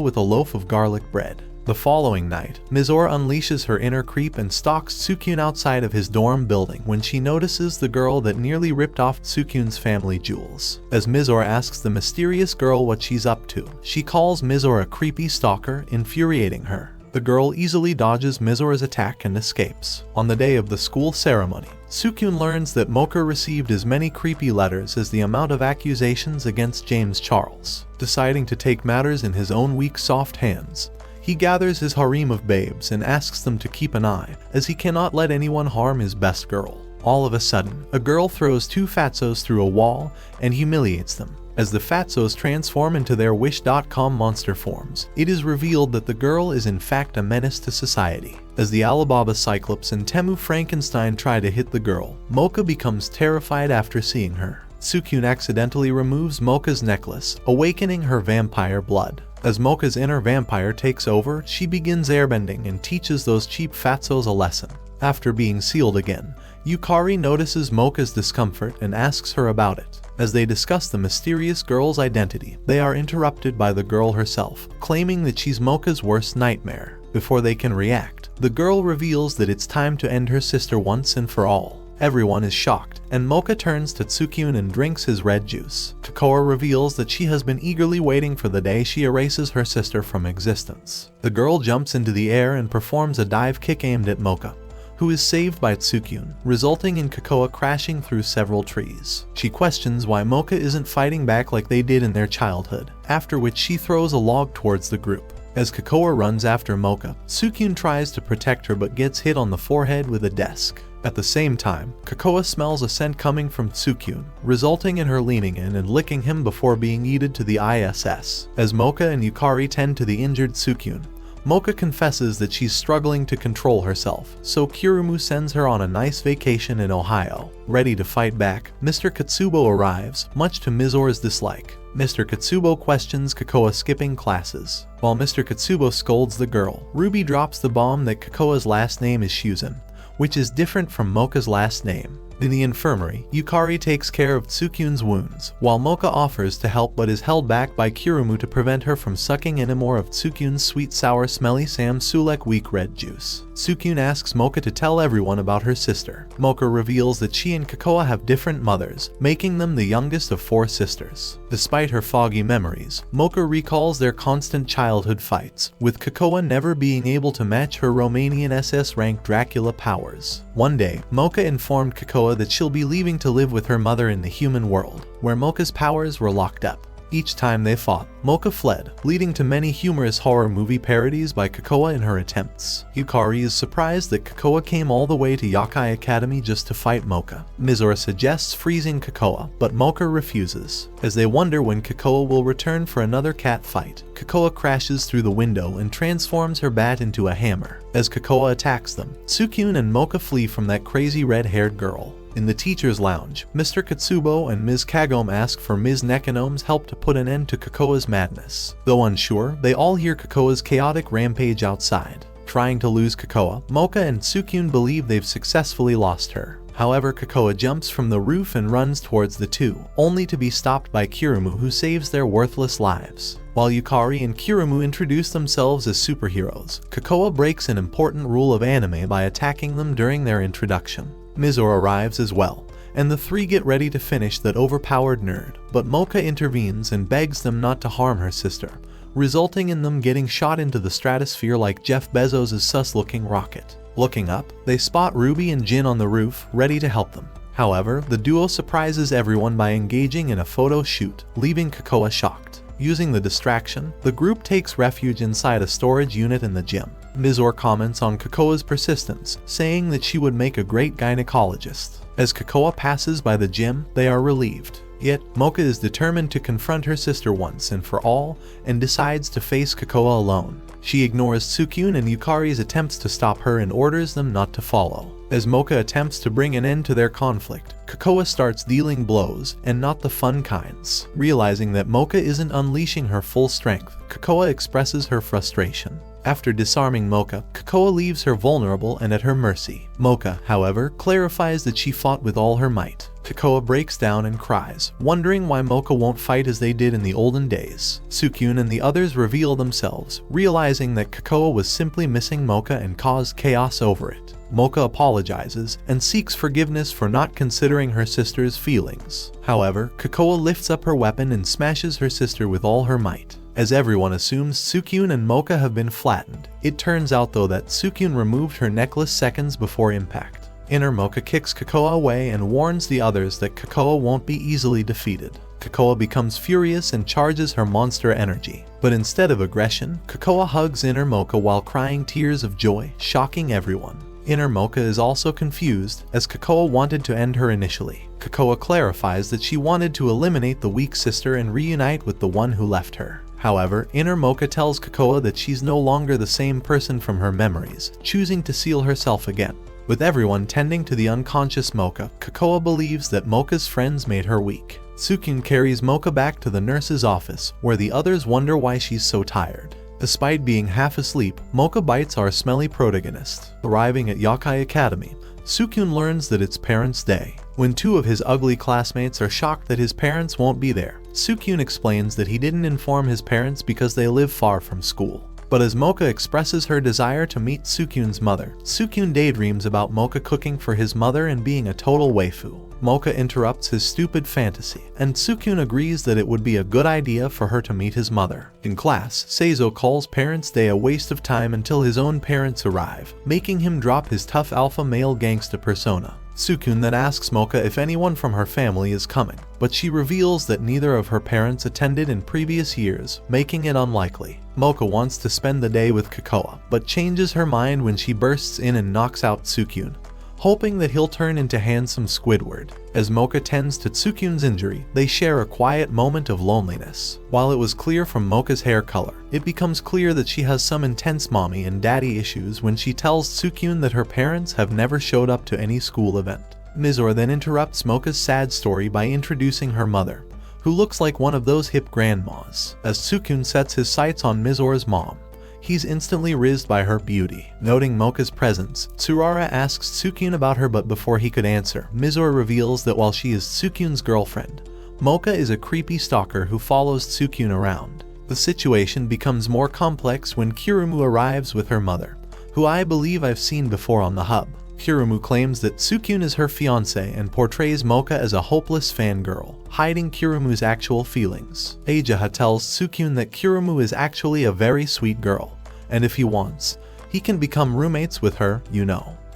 with a loaf of garlic bread. The following night, Mizore unleashes her inner creep and stalks Sukyun outside of his dorm building when she notices the girl that nearly ripped off Sukyun's family jewels. As Mizore asks the mysterious girl what she's up to, she calls Mizore a creepy stalker, infuriating her. The girl easily dodges Mizore's attack and escapes. On the day of the school ceremony, Sukyun learns that Mocha received as many creepy letters as the amount of accusations against James Charles. Deciding to take matters in his own weak, soft hands, he gathers his harem of babes and asks them to keep an eye, as he cannot let anyone harm his best girl. All of a sudden, a girl throws two fatzos through a wall and humiliates them. As the fatzos transform into their Wish.com monster forms, it is revealed that the girl is in fact a menace to society. As the Alibaba Cyclops and Temu Frankenstein try to hit the girl, Mocha becomes terrified after seeing her. Sukyun accidentally removes Mocha's necklace, awakening her vampire blood. As Mocha's inner vampire takes over, she begins airbending and teaches those cheap fatzos a lesson. After being sealed again, Yukari notices Mocha's discomfort and asks her about it. As they discuss the mysterious girl's identity, they are interrupted by the girl herself, claiming that she's Mocha's worst nightmare. Before they can react, the girl reveals that it's time to end her sister once and for all. Everyone is shocked, and Mocha turns to Sukyun and drinks his red juice. Tokoa reveals that she has been eagerly waiting for the day she erases her sister from existence. The girl jumps into the air and performs a dive kick aimed at Mocha, who is saved by Tsukyun, resulting in Kakoa crashing through several trees. She questions why Mocha isn't fighting back like they did in their childhood, after which she throws a log towards the group. As Kakoa runs after Mocha, Tsukyun tries to protect her but gets hit on the forehead with a desk. At the same time, Kakoa smells a scent coming from Tsukyun, resulting in her leaning in and licking him before being yeeted to the ISS. As Mocha and Yukari tend to the injured Tsukyun, Mocha confesses that she's struggling to control herself, so Kirumu sends her on a nice vacation in Ohio. Ready to fight back, Mr. Katsubo arrives, much to Mizora's dislike. Mr. Katsubo questions Kakoa skipping classes. While Mr. Katsubo scolds the girl, Ruby drops the bomb that Kakoa's last name is Shuzan, which is different from Mocha's last name. In the infirmary, Yukari takes care of Tsukyun's wounds, while Mocha offers to help but is held back by Kirumu to prevent her from sucking any more of Tsukyun's sweet sour smelly Sam Sulek weak red juice. Tsukyun asks Mocha to tell everyone about her sister. Mocha reveals that she and Kakoa have different mothers, making them the youngest of 4 sisters. Despite her foggy memories, Mocha recalls their constant childhood fights, with Kakoa never being able to match her Romanian SS rank Dracula powers. One day, Mocha informed Kakoa that she'll be leaving to live with her mother in the human world, where Mocha's powers were locked up. Each time they fought, Mocha fled, leading to many humorous horror movie parodies by Kakoa in her attempts. Yukari is surprised that Kakoa came all the way to Yakai Academy just to fight Mocha. Mizora suggests freezing Kakoa, but Mocha refuses. As they wonder when Kakoa will return for another cat fight, Kakoa crashes through the window and transforms her bat into a hammer. As Kakoa attacks them, Tsukyun and Mocha flee from that crazy red-haired girl. In the teacher's lounge, Mr. Katsubo and Ms. Kagome ask for Ms. Nekanome's help to put an end to Kakoa's madness. Though unsure, they all hear Kakoa's chaotic rampage outside. Trying to lose Kakoa, Mocha and Tsukyun believe they've successfully lost her. However, Kakoa jumps from the roof and runs towards the two, only to be stopped by Kirumu, who saves their worthless lives. While Yukari and Kirumu introduce themselves as superheroes, Kakoa breaks an important rule of anime by attacking them during their introduction. Mizora arrives as well, and the 3 get ready to finish that overpowered nerd, but Mocha intervenes and begs them not to harm her sister, resulting in them getting shot into the stratosphere like Jeff Bezos' sus-looking rocket. Looking up, they spot Ruby and Jin on the roof, ready to help them. However, the duo surprises everyone by engaging in a photo shoot, leaving Kakoa shocked. Using the distraction, the group takes refuge inside a storage unit in the gym. Mizora comments on Kakoa's persistence, saying that she would make a great gynecologist. As Kakoa passes by the gym, they are relieved. Yet, Mocha is determined to confront her sister once and for all, and decides to face Kakoa alone. She ignores Tsukyun and Yukari's attempts to stop her and orders them not to follow. As Mocha attempts to bring an end to their conflict, Kakoa starts dealing blows, and not the fun kinds. Realizing that Mocha isn't unleashing her full strength, Kakoa expresses her frustration. After disarming Mocha, Kakoa leaves her vulnerable and at her mercy. Mocha, however, clarifies that she fought with all her might. Kakoa breaks down and cries, wondering why Mocha won't fight as they did in the olden days. Tsukyun and the others reveal themselves, realizing that Kakoa was simply missing Mocha and caused chaos over it. Mocha apologizes and seeks forgiveness for not considering her sister's feelings. However, Kakoa lifts up her weapon and smashes her sister with all her might. As everyone assumes Tsukyun and Mocha have been flattened, it turns out though that Tsukyun removed her necklace seconds before impact. Inner Mocha kicks Kakoa away and warns the others that Kakoa won't be easily defeated. Kakoa becomes furious and charges her monster energy. But instead of aggression, Kakoa hugs Inner Mocha while crying tears of joy, shocking everyone. Inner Mocha is also confused, as Kakoa wanted to end her initially. Kakoa clarifies that she wanted to eliminate the weak sister and reunite with the one who left her. However, Inner Mocha tells Kakoa that she's no longer the same person from her memories, choosing to seal herself again. With everyone tending to the unconscious Mocha, Kakoa believes that Mocha's friends made her weak. Tsukyun carries Mocha back to the nurse's office, where the others wonder why she's so tired. Despite being half asleep, Mocha bites our smelly protagonist. Arriving at Yakai Academy, Tsukyun learns that it's Parents' Day. When 2 of his ugly classmates are shocked that his parents won't be there, Tsukyun explains that he didn't inform his parents because they live far from school. But as Mocha expresses her desire to meet Sukyun's mother, Sukyun daydreams about Mocha cooking for his mother and being a total waifu. Mocha interrupts his stupid fantasy, and Sukyun agrees that it would be a good idea for her to meet his mother. In class, Seizo calls Parents' Day a waste of time until his own parents arrive, making him drop his tough alpha male gangsta persona. Sukyun then asks Mocha if anyone from her family is coming, but she reveals that neither of her parents attended in previous years, making it unlikely. Mocha wants to spend the day with Kakoa, but changes her mind when she bursts in and knocks out Sukyun, hoping that he'll turn into handsome Squidward. As Mocha tends to Sukyun's injury, they share a quiet moment of loneliness. While it was clear from Mocha's hair color, it becomes clear that she has some intense mommy and daddy issues when she tells Sukyun that her parents have never showed up to any school event. Mizore then interrupts Mocha's sad story by introducing her mother, who looks like one of those hip grandmas. As Sukyun sets his sights on Mizore's mom, he's instantly rizzed by her beauty. Noting Mocha's presence, Tsurara asks Sukyun about her, but before he could answer, Mizore reveals that while she is Sukyun's girlfriend, Mocha is a creepy stalker who follows Sukyun around. The situation becomes more complex when Kirumu arrives with her mother, who I believe I've seen before on the hub. Kirumu claims that Sukyun is her fiancé and portrays Mocha as a hopeless fangirl, hiding Kirumu's actual feelings. Ajaha tells Sukyun that Kirumu is actually a very sweet girl, and if he wants, he can become roommates with her,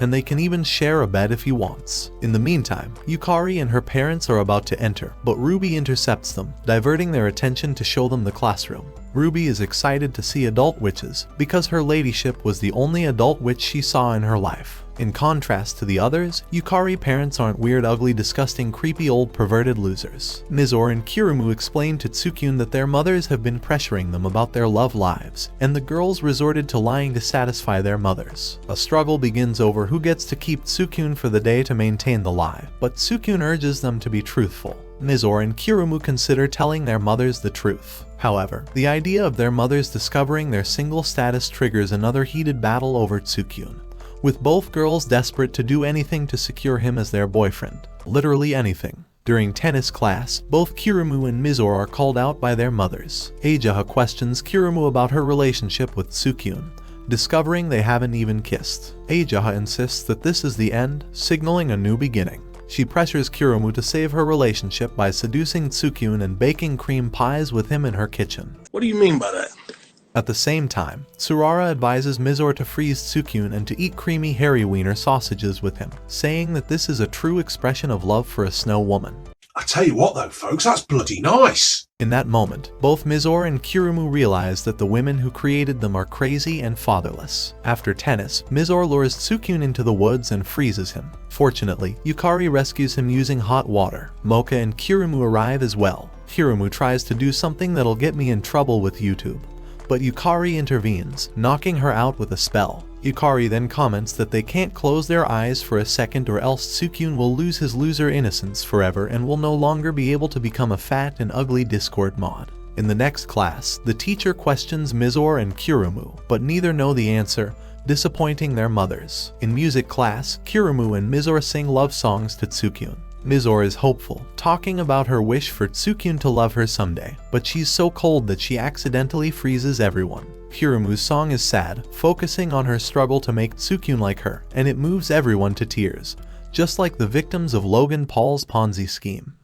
and they can even share a bed if he wants. In the meantime, Yukari and her parents are about to enter, but Ruby intercepts them, diverting their attention to show them the classroom. Ruby is excited to see adult witches, because her ladyship was the only adult witch she saw in her life. In contrast to the others, Yukari parents aren't weird, ugly, disgusting, creepy old perverted losers. Mizore and Kirumu explain to Sukyun that their mothers have been pressuring them about their love lives, and the girls resorted to lying to satisfy their mothers. A struggle begins over who gets to keep Sukyun for the day to maintain the lie, but Sukyun urges them to be truthful. Mizore and Kirumu consider telling their mothers the truth. However, the idea of their mothers discovering their single status triggers another heated battle over Sukyun, with both girls desperate to do anything to secure him as their boyfriend. Literally anything. During tennis class, both Kirumu and Mizore are called out by their mothers. Ajaha questions Kirumu about her relationship with Sukyun, discovering they haven't even kissed. Ajaha insists that this is the end, signaling a new beginning. She pressures Kirumu to save her relationship by seducing Sukyun and baking cream pies with him in her kitchen. What do you mean by that? At the same time, Tsurara advises Mizore to freeze Sukyun and to eat creamy hairy wiener sausages with him, saying that this is a true expression of love for a snow woman. I tell you what though, folks, that's bloody nice. In that moment, both Mizore and Kirumu realize that the women who created them are crazy and fatherless. After tennis, Mizore lures Sukyun into the woods and freezes him. Fortunately, Yukari rescues him using hot water. Mocha and Kirumu arrive as well. Kirumu tries to do something that'll get me in trouble with YouTube, but Yukari intervenes, knocking her out with a spell. Yukari then comments that they can't close their eyes for a second or else Sukyun will lose his loser innocence forever and will no longer be able to become a fat and ugly Discord mod. In the next class, the teacher questions Mizore and Kirumu, but neither know the answer, disappointing their mothers. In music class, Kirumu and Mizore sing love songs to Sukyun. Mizore is hopeful, talking about her wish for Sukyun to love her someday, but she's so cold that she accidentally freezes everyone. Kirumu's song is sad, focusing on her struggle to make Sukyun like her, and it moves everyone to tears, just like the victims of Logan Paul's Ponzi scheme.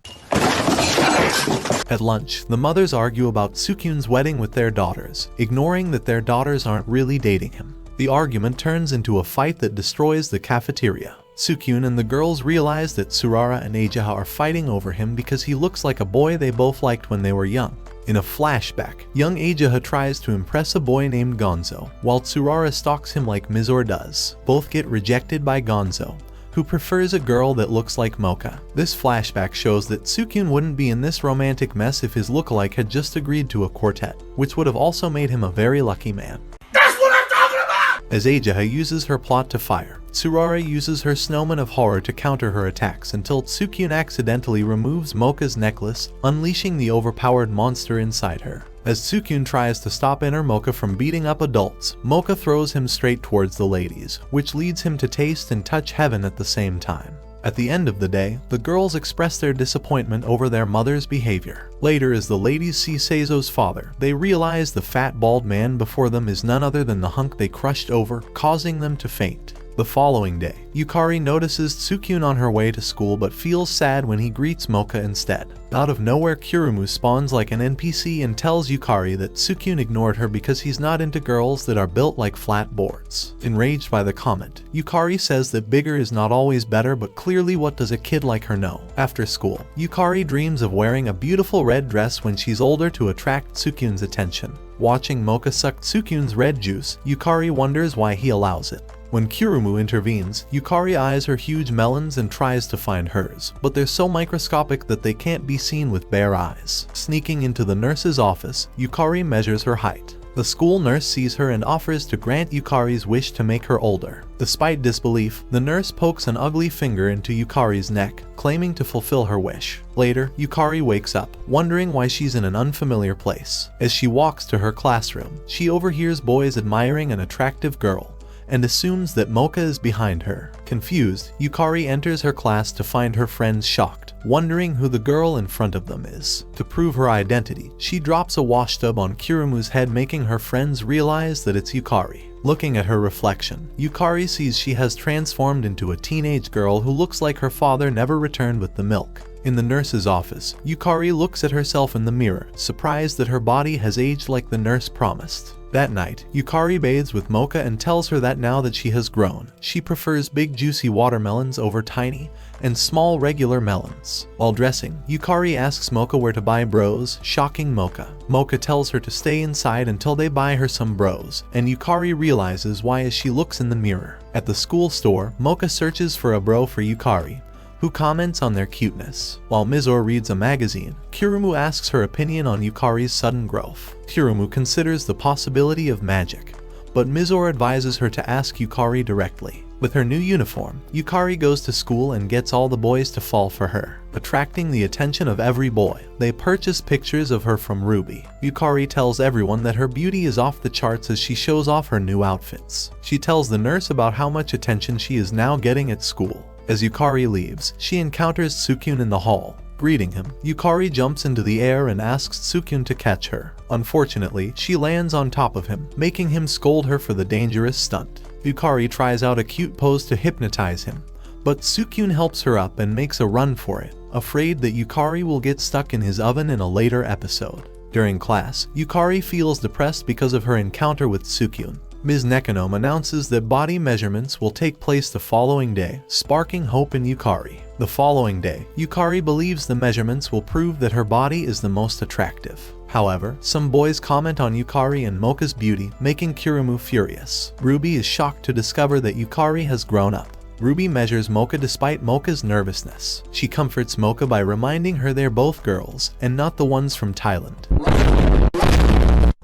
At lunch, the mothers argue about Sukyun's wedding with their daughters, ignoring that their daughters aren't really dating him. The argument turns into a fight that destroys the cafeteria. Sukyun and the girls realize that Tsurara and Ajaha are fighting over him because he looks like a boy they both liked when they were young. In a flashback, young Ajaha tries to impress a boy named Gonzo, while Tsurara stalks him like Mizore does. Both get rejected by Gonzo, who prefers a girl that looks like Mocha. This flashback shows that Sukyun wouldn't be in this romantic mess if his lookalike had just agreed to a quartet, which would have also made him a very lucky man. That's what I'm talking about! As Ajaha uses her plot to fire, Tsurara uses her snowman of horror to counter her attacks until Sukyun accidentally removes Mocha's necklace, unleashing the overpowered monster inside her. As Sukyun tries to stop inner Mocha from beating up adults, Mocha throws him straight towards the ladies, which leads him to taste and touch heaven at the same time. At the end of the day, the girls express their disappointment over their mother's behavior. Later, as the ladies see Seizo's father, they realize the fat bald man before them is none other than the hunk they crushed over, causing them to faint. The following day, Yukari notices Tsukyun on her way to school but feels sad when he greets Mocha instead. Out of nowhere, Kirumu spawns like an NPC and tells Yukari that Tsukyun ignored her because he's not into girls that are built like flat boards. Enraged by the comment, Yukari says that bigger is not always better, but clearly what does a kid like her know? After school, Yukari dreams of wearing a beautiful red dress when she's older to attract Tsukyun's attention. Watching Mocha suck Tsukyun's red juice, Yukari wonders why he allows it. When Kirumu intervenes, Yukari eyes her huge melons and tries to find hers, but they're so microscopic that they can't be seen with bare eyes. Sneaking into the nurse's office, Yukari measures her height. The school nurse sees her and offers to grant Yukari's wish to make her older. Despite disbelief, the nurse pokes an ugly finger into Yukari's neck, claiming to fulfill her wish. Later, Yukari wakes up, wondering why she's in an unfamiliar place. As she walks to her classroom, she overhears boys admiring an attractive girl and assumes that Mocha is behind her. Confused, Yukari enters her class to find her friends shocked, wondering who the girl in front of them is. To prove her identity, she drops a washtub on Kirumu's head, making her friends realize that it's Yukari. Looking at her reflection, Yukari sees she has transformed into a teenage girl who looks like her father never returned with the milk. In the nurse's office, Yukari looks at herself in the mirror, surprised that her body has aged like the nurse promised. That night, Yukari bathes with Mocha and tells her that now that she has grown, she prefers big juicy watermelons over tiny and small regular melons. While dressing, Yukari asks Mocha where to buy bros, shocking Mocha. Mocha tells her to stay inside until they buy her some bros, and Yukari realizes why as she looks in the mirror. At the school store, Mocha searches for a bro for Yukari, who comments on their cuteness. While Mizore reads a magazine, Kirumu asks her opinion on Yukari's sudden growth. Kirumu considers the possibility of magic, but Mizore advises her to ask Yukari directly. With her new uniform, Yukari goes to school and gets all the boys to fall for her. Attracting the attention of every boy, they purchase pictures of her from Ruby. Yukari tells everyone that her beauty is off the charts as she shows off her new outfits. She tells the nurse about how much attention she is now getting at school. As Yukari leaves, she encounters Tsukyun in the hall. Greeting him, Yukari jumps into the air and asks Tsukyun to catch her. Unfortunately, she lands on top of him, making him scold her for the dangerous stunt. Yukari tries out a cute pose to hypnotize him, but Tsukyun helps her up and makes a run for it, afraid that Yukari will get stuck in his oven in a later episode. During class, Yukari feels depressed because of her encounter with Tsukyun. Ms. Nekonome announces that body measurements will take place the following day, sparking hope in Yukari. The following day, Yukari believes the measurements will prove that her body is the most attractive. However, some boys comment on Yukari and Mocha's beauty, making Kirumu furious. Ruby is shocked to discover that Yukari has grown up. Ruby measures Mocha despite Mocha's nervousness. She comforts Mocha by reminding her they're both girls, and not the ones from Thailand.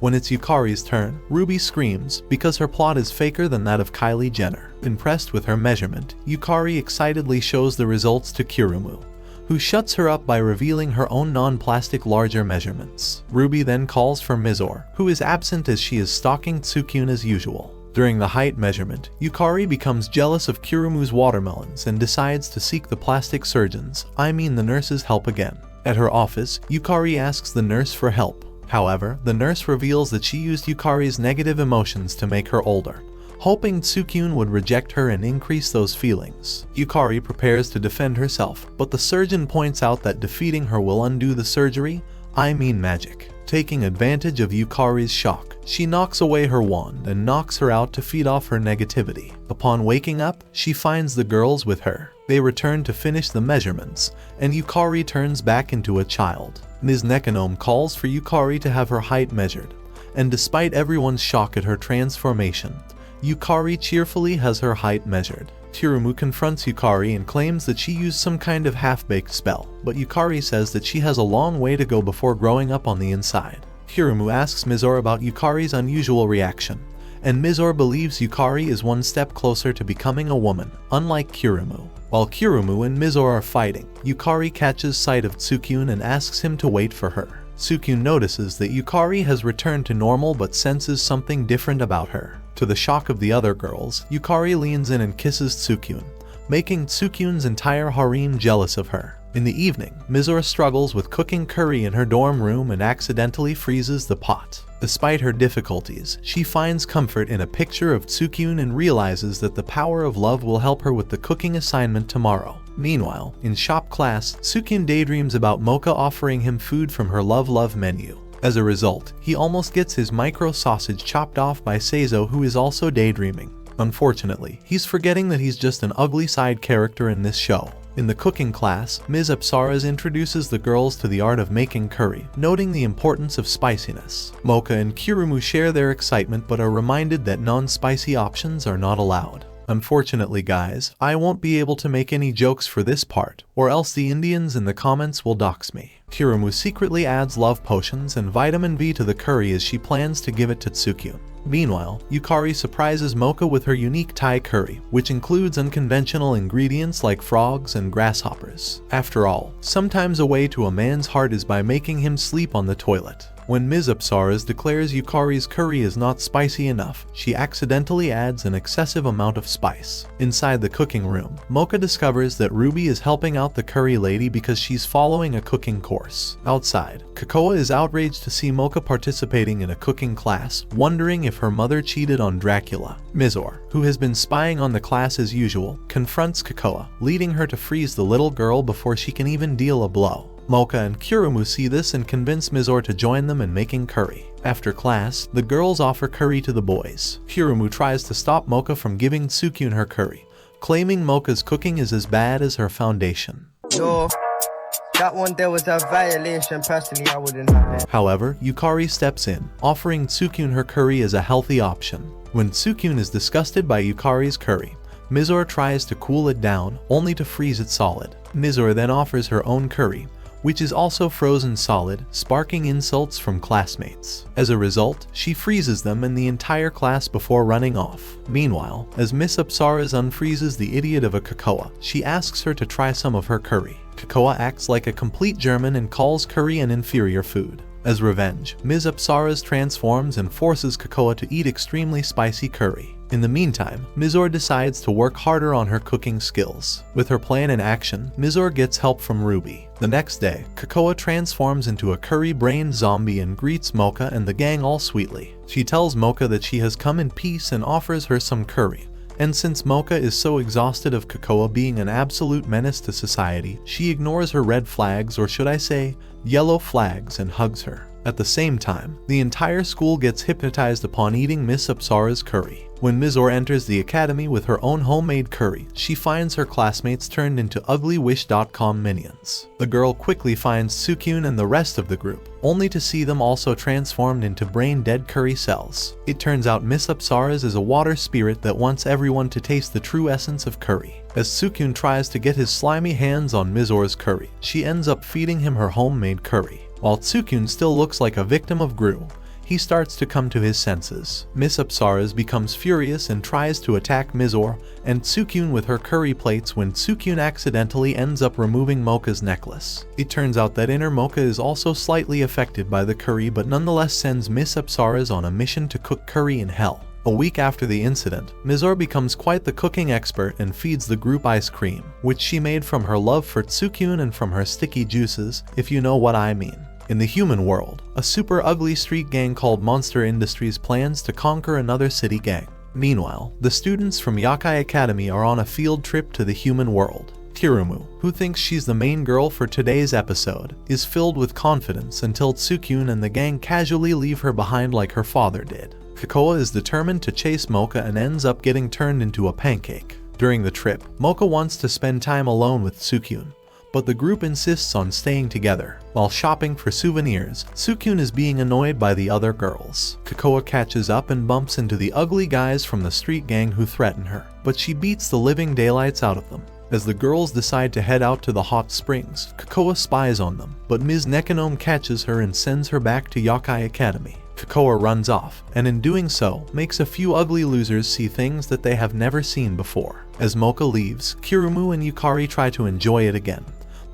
When it's Yukari's turn, Ruby screams because her plot is faker than that of Kylie Jenner. Impressed with her measurement, Yukari excitedly shows the results to Kirumu, who shuts her up by revealing her own non-plastic larger measurements. Ruby then calls for Mizore, who is absent as she is stalking Tsukyun as usual. During the height measurement, Yukari becomes jealous of Kirumu's watermelons and decides to seek the plastic surgeon's, the nurse's help again. At her office, Yukari asks the nurse for help. However, the nurse reveals that she used Yukari's negative emotions to make her older, hoping Tsukyun would reject her and increase those feelings. Yukari prepares to defend herself, but the surgeon points out that defeating her will undo the surgery, magic. Taking advantage of Yukari's shock, she knocks away her wand and knocks her out to feed off her negativity. Upon waking up, she finds the girls with her. They return to finish the measurements, and Yukari turns back into a child. Ms. Nekonome calls for Yukari to have her height measured, and despite everyone's shock at her transformation, Yukari cheerfully has her height measured. Kirumu confronts Yukari and claims that she used some kind of half-baked spell, but Yukari says that she has a long way to go before growing up on the inside. Kirumu asks Mizore about Yukari's unusual reaction, and Mizore believes Yukari is one step closer to becoming a woman, unlike Kirumu. While Kirumu and Mizore are fighting, Yukari catches sight of Tsukyun and asks him to wait for her. Tsukyun notices that Yukari has returned to normal but senses something different about her. To the shock of the other girls, Yukari leans in and kisses Tsukyun, making Tsukyun's entire harem jealous of her. In the evening, Mizore struggles with cooking curry in her dorm room and accidentally freezes the pot. Despite her difficulties, she finds comfort in a picture of Tsukyun and realizes that the power of love will help her with the cooking assignment tomorrow. Meanwhile, in shop class, Tsukyun daydreams about Mocha offering him food from her love menu. As a result, he almost gets his micro sausage chopped off by Seizo, who is also daydreaming. Unfortunately, he's forgetting that he's just an ugly side character in this show. In the cooking class, Ms. Apsaras introduces the girls to the art of making curry, noting the importance of spiciness. Mocha and Kirumu share their excitement but are reminded that non-spicy options are not allowed. Unfortunately guys, I won't be able to make any jokes for this part, or else the Indians in the comments will dox me. Kirumu secretly adds love potions and vitamin B to the curry as she plans to give it to Tsukyun. Meanwhile, Yukari surprises Mocha with her unique Thai curry, which includes unconventional ingredients like frogs and grasshoppers. After all, sometimes a way to a man's heart is by making him sleep on the toilet. When Ms. Apsaras declares Yukari's curry is not spicy enough, she accidentally adds an excessive amount of spice. Inside the cooking room, Mocha discovers that Ruby is helping out the curry lady because she's following a cooking course. Outside, Kakoa is outraged to see Mocha participating in a cooking class, wondering if her mother cheated on Dracula. Mizore, who has been spying on the class as usual, confronts Kakoa, leading her to freeze the little girl before she can even deal a blow. Mocha and Kirumu see this and convince Mizore to join them in making curry. After class, the girls offer curry to the boys. Kirumu tries to stop Mocha from giving Tsukyun her curry, claiming Mocha's cooking is as bad as her foundation. No, that one there was a violation. Personally, I wouldn't have it. However, Yukari steps in, offering Tsukyun her curry as a healthy option. When Tsukyun is disgusted by Yukari's curry, Mizore tries to cool it down, only to freeze it solid. Mizore then offers her own curry, which is also frozen solid, sparking insults from classmates. As a result, she freezes them and the entire class before running off. Meanwhile, as Miss Apsaras unfreezes the idiot of a Kakoa, she asks her to try some of her curry. Kakoa acts like a complete German and calls curry an inferior food. As revenge, Ms. Apsaras transforms and forces Kakoa to eat extremely spicy curry. In the meantime, Mizore decides to work harder on her cooking skills. With her plan in action, Mizore gets help from Ruby. The next day, Kakoa transforms into a curry-brained zombie and greets Mocha and the gang all sweetly. She tells Mocha that she has come in peace and offers her some curry. And since Mocha is so exhausted of Kakoa being an absolute menace to society, she ignores her red flags, or should I say, yellow flags, and hugs her. At the same time, the entire school gets hypnotized upon eating Miss Apsara's curry. When Mizore enters the academy with her own homemade curry, she finds her classmates turned into ugly Wish.com minions. The girl quickly finds Tsukyun and the rest of the group, only to see them also transformed into brain-dead curry cells. It turns out Miss Apsaras is a water spirit that wants everyone to taste the true essence of curry. As Tsukyun tries to get his slimy hands on Mizore's curry, she ends up feeding him her homemade curry. While Tsukyun still looks like a victim of Gru, he starts to come to his senses. Miss Apsaras becomes furious and tries to attack Mizore and Tsukyun with her curry plates when Tsukyun accidentally ends up removing Mocha's necklace. It turns out that inner Mocha is also slightly affected by the curry but nonetheless sends Miss Apsaras on a mission to cook curry in hell. A week after the incident, Mizore becomes quite the cooking expert and feeds the group ice cream, which she made from her love for Tsukyun and from her sticky juices, if you know what I mean. In the human world, a super ugly street gang called Monster Industries plans to conquer another city gang. Meanwhile, the students from Yakai Academy are on a field trip to the human world. Kirumu, who thinks she's the main girl for today's episode, is filled with confidence until Tsukyun and the gang casually leave her behind like her father did. Kakoa is determined to chase Mocha and ends up getting turned into a pancake. During the trip, Mocha wants to spend time alone with Tsukyun, but the group insists on staying together. While shopping for souvenirs, Tsukyun is being annoyed by the other girls. Kakoa catches up and bumps into the ugly guys from the street gang who threaten her, but she beats the living daylights out of them. As the girls decide to head out to the hot springs, Kakoa spies on them, but Ms. Nekonome catches her and sends her back to Yakai Academy. Kakoa runs off, and in doing so, makes a few ugly losers see things that they have never seen before. As Mocha leaves, Kirumu and Yukari try to enjoy it again,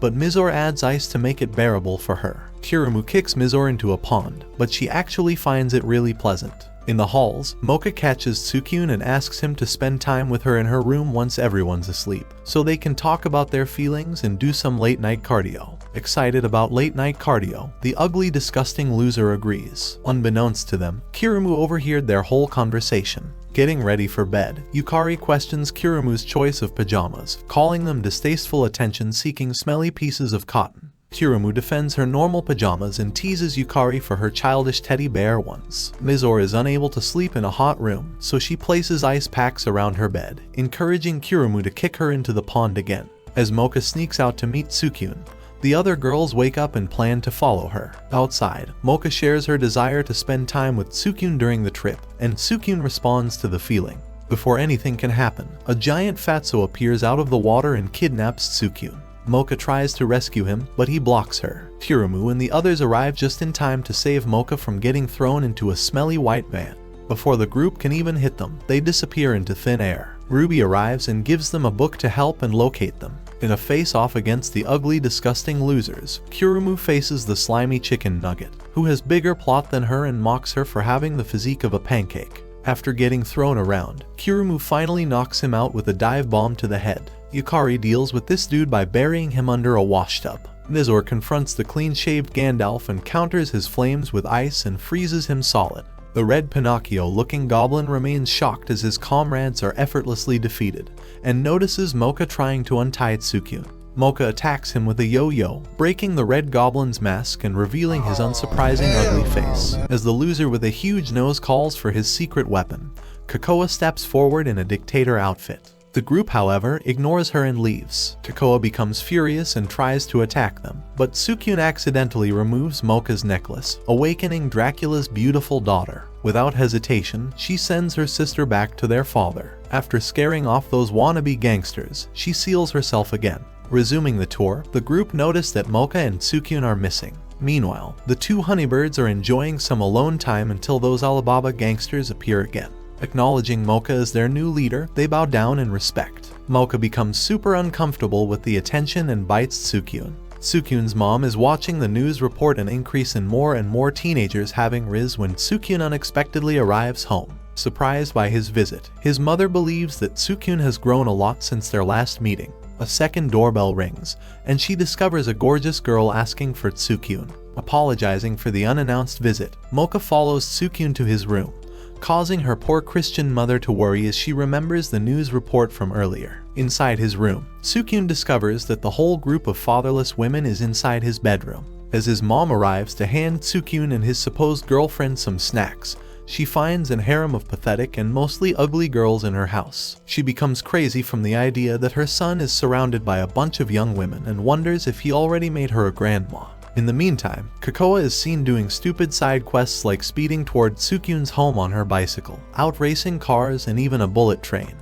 but Mizore adds ice to make it bearable for her. Kirumu kicks Mizore into a pond, but she actually finds it really pleasant. In the halls, Mocha catches Tsukyun and asks him to spend time with her in her room once everyone's asleep, so they can talk about their feelings and do some late-night cardio. Excited about late-night cardio, the ugly, disgusting loser agrees. Unbeknownst to them, Kirumu overheard their whole conversation. Getting ready for bed, Yukari questions Kirumu's choice of pajamas, calling them distasteful, attention-seeking, smelly pieces of cotton. Kirumu defends her normal pajamas and teases Yukari for her childish teddy bear ones. Mizore is unable to sleep in a hot room, so she places ice packs around her bed, encouraging Kirumu to kick her into the pond again. As Mocha sneaks out to meet Tsukyun, the other girls wake up and plan to follow her. Outside, Mocha shares her desire to spend time with Tsukyun during the trip, and Tsukyun responds to the feeling. Before anything can happen, a giant fatso appears out of the water and kidnaps Tsukyun. Mocha tries to rescue him, but he blocks her. Kirumu and the others arrive just in time to save Mocha from getting thrown into a smelly white van. Before the group can even hit them, they disappear into thin air. Ruby arrives and gives them a book to help and locate them. In a face-off against the ugly, disgusting losers, Kirumu faces the slimy chicken nugget, who has bigger plot than her and mocks her for having the physique of a pancake. After getting thrown around, Kirumu finally knocks him out with a dive bomb to the head. Yukari deals with this dude by burying him under a washtub. Mizore confronts the clean-shaved Gandalf and counters his flames with ice and freezes him solid. The red Pinocchio-looking goblin remains shocked as his comrades are effortlessly defeated, and notices Mocha trying to untie Tsukyun. Mocha attacks him with a yo-yo, breaking the red goblin's mask and revealing his unsurprising ugly face. As the loser with a huge nose calls for his secret weapon, Kakoa steps forward in a dictator outfit. The group, however, ignores her and leaves. Kakoa becomes furious and tries to attack them, but Tsukyun accidentally removes Mocha's necklace, awakening Dracula's beautiful daughter. Without hesitation, she sends her sister back to their father. After scaring off those wannabe gangsters, she seals herself again. Resuming the tour, the group notice that Mocha and Tsukyun are missing. Meanwhile, the two honeybirds are enjoying some alone time until those Alibaba gangsters appear again. Acknowledging Mocha as their new leader, they bow down in respect. Mocha becomes super uncomfortable with the attention and bites Tsukyun. Tsukyun's mom is watching the news report an increase in more and more teenagers having Riz when Tsukyun unexpectedly arrives home. Surprised by his visit, his mother believes that Tsukyun has grown a lot since their last meeting. A second doorbell rings, and she discovers a gorgeous girl asking for Tsukyun. Apologizing for the unannounced visit, Mocha follows Tsukyun to his room, causing her poor Christian mother to worry as she remembers the news report from earlier. Inside his room, Tsukyun discovers that the whole group of fatherless women is inside his bedroom. As his mom arrives to hand Tsukyun and his supposed girlfriend some snacks, she finds an harem of pathetic and mostly ugly girls in her house. She becomes crazy from the idea that her son is surrounded by a bunch of young women and wonders if he already made her a grandma. In the meantime, Kakoa is seen doing stupid side quests like speeding toward Tsukyun's home on her bicycle, outracing cars and even a bullet train.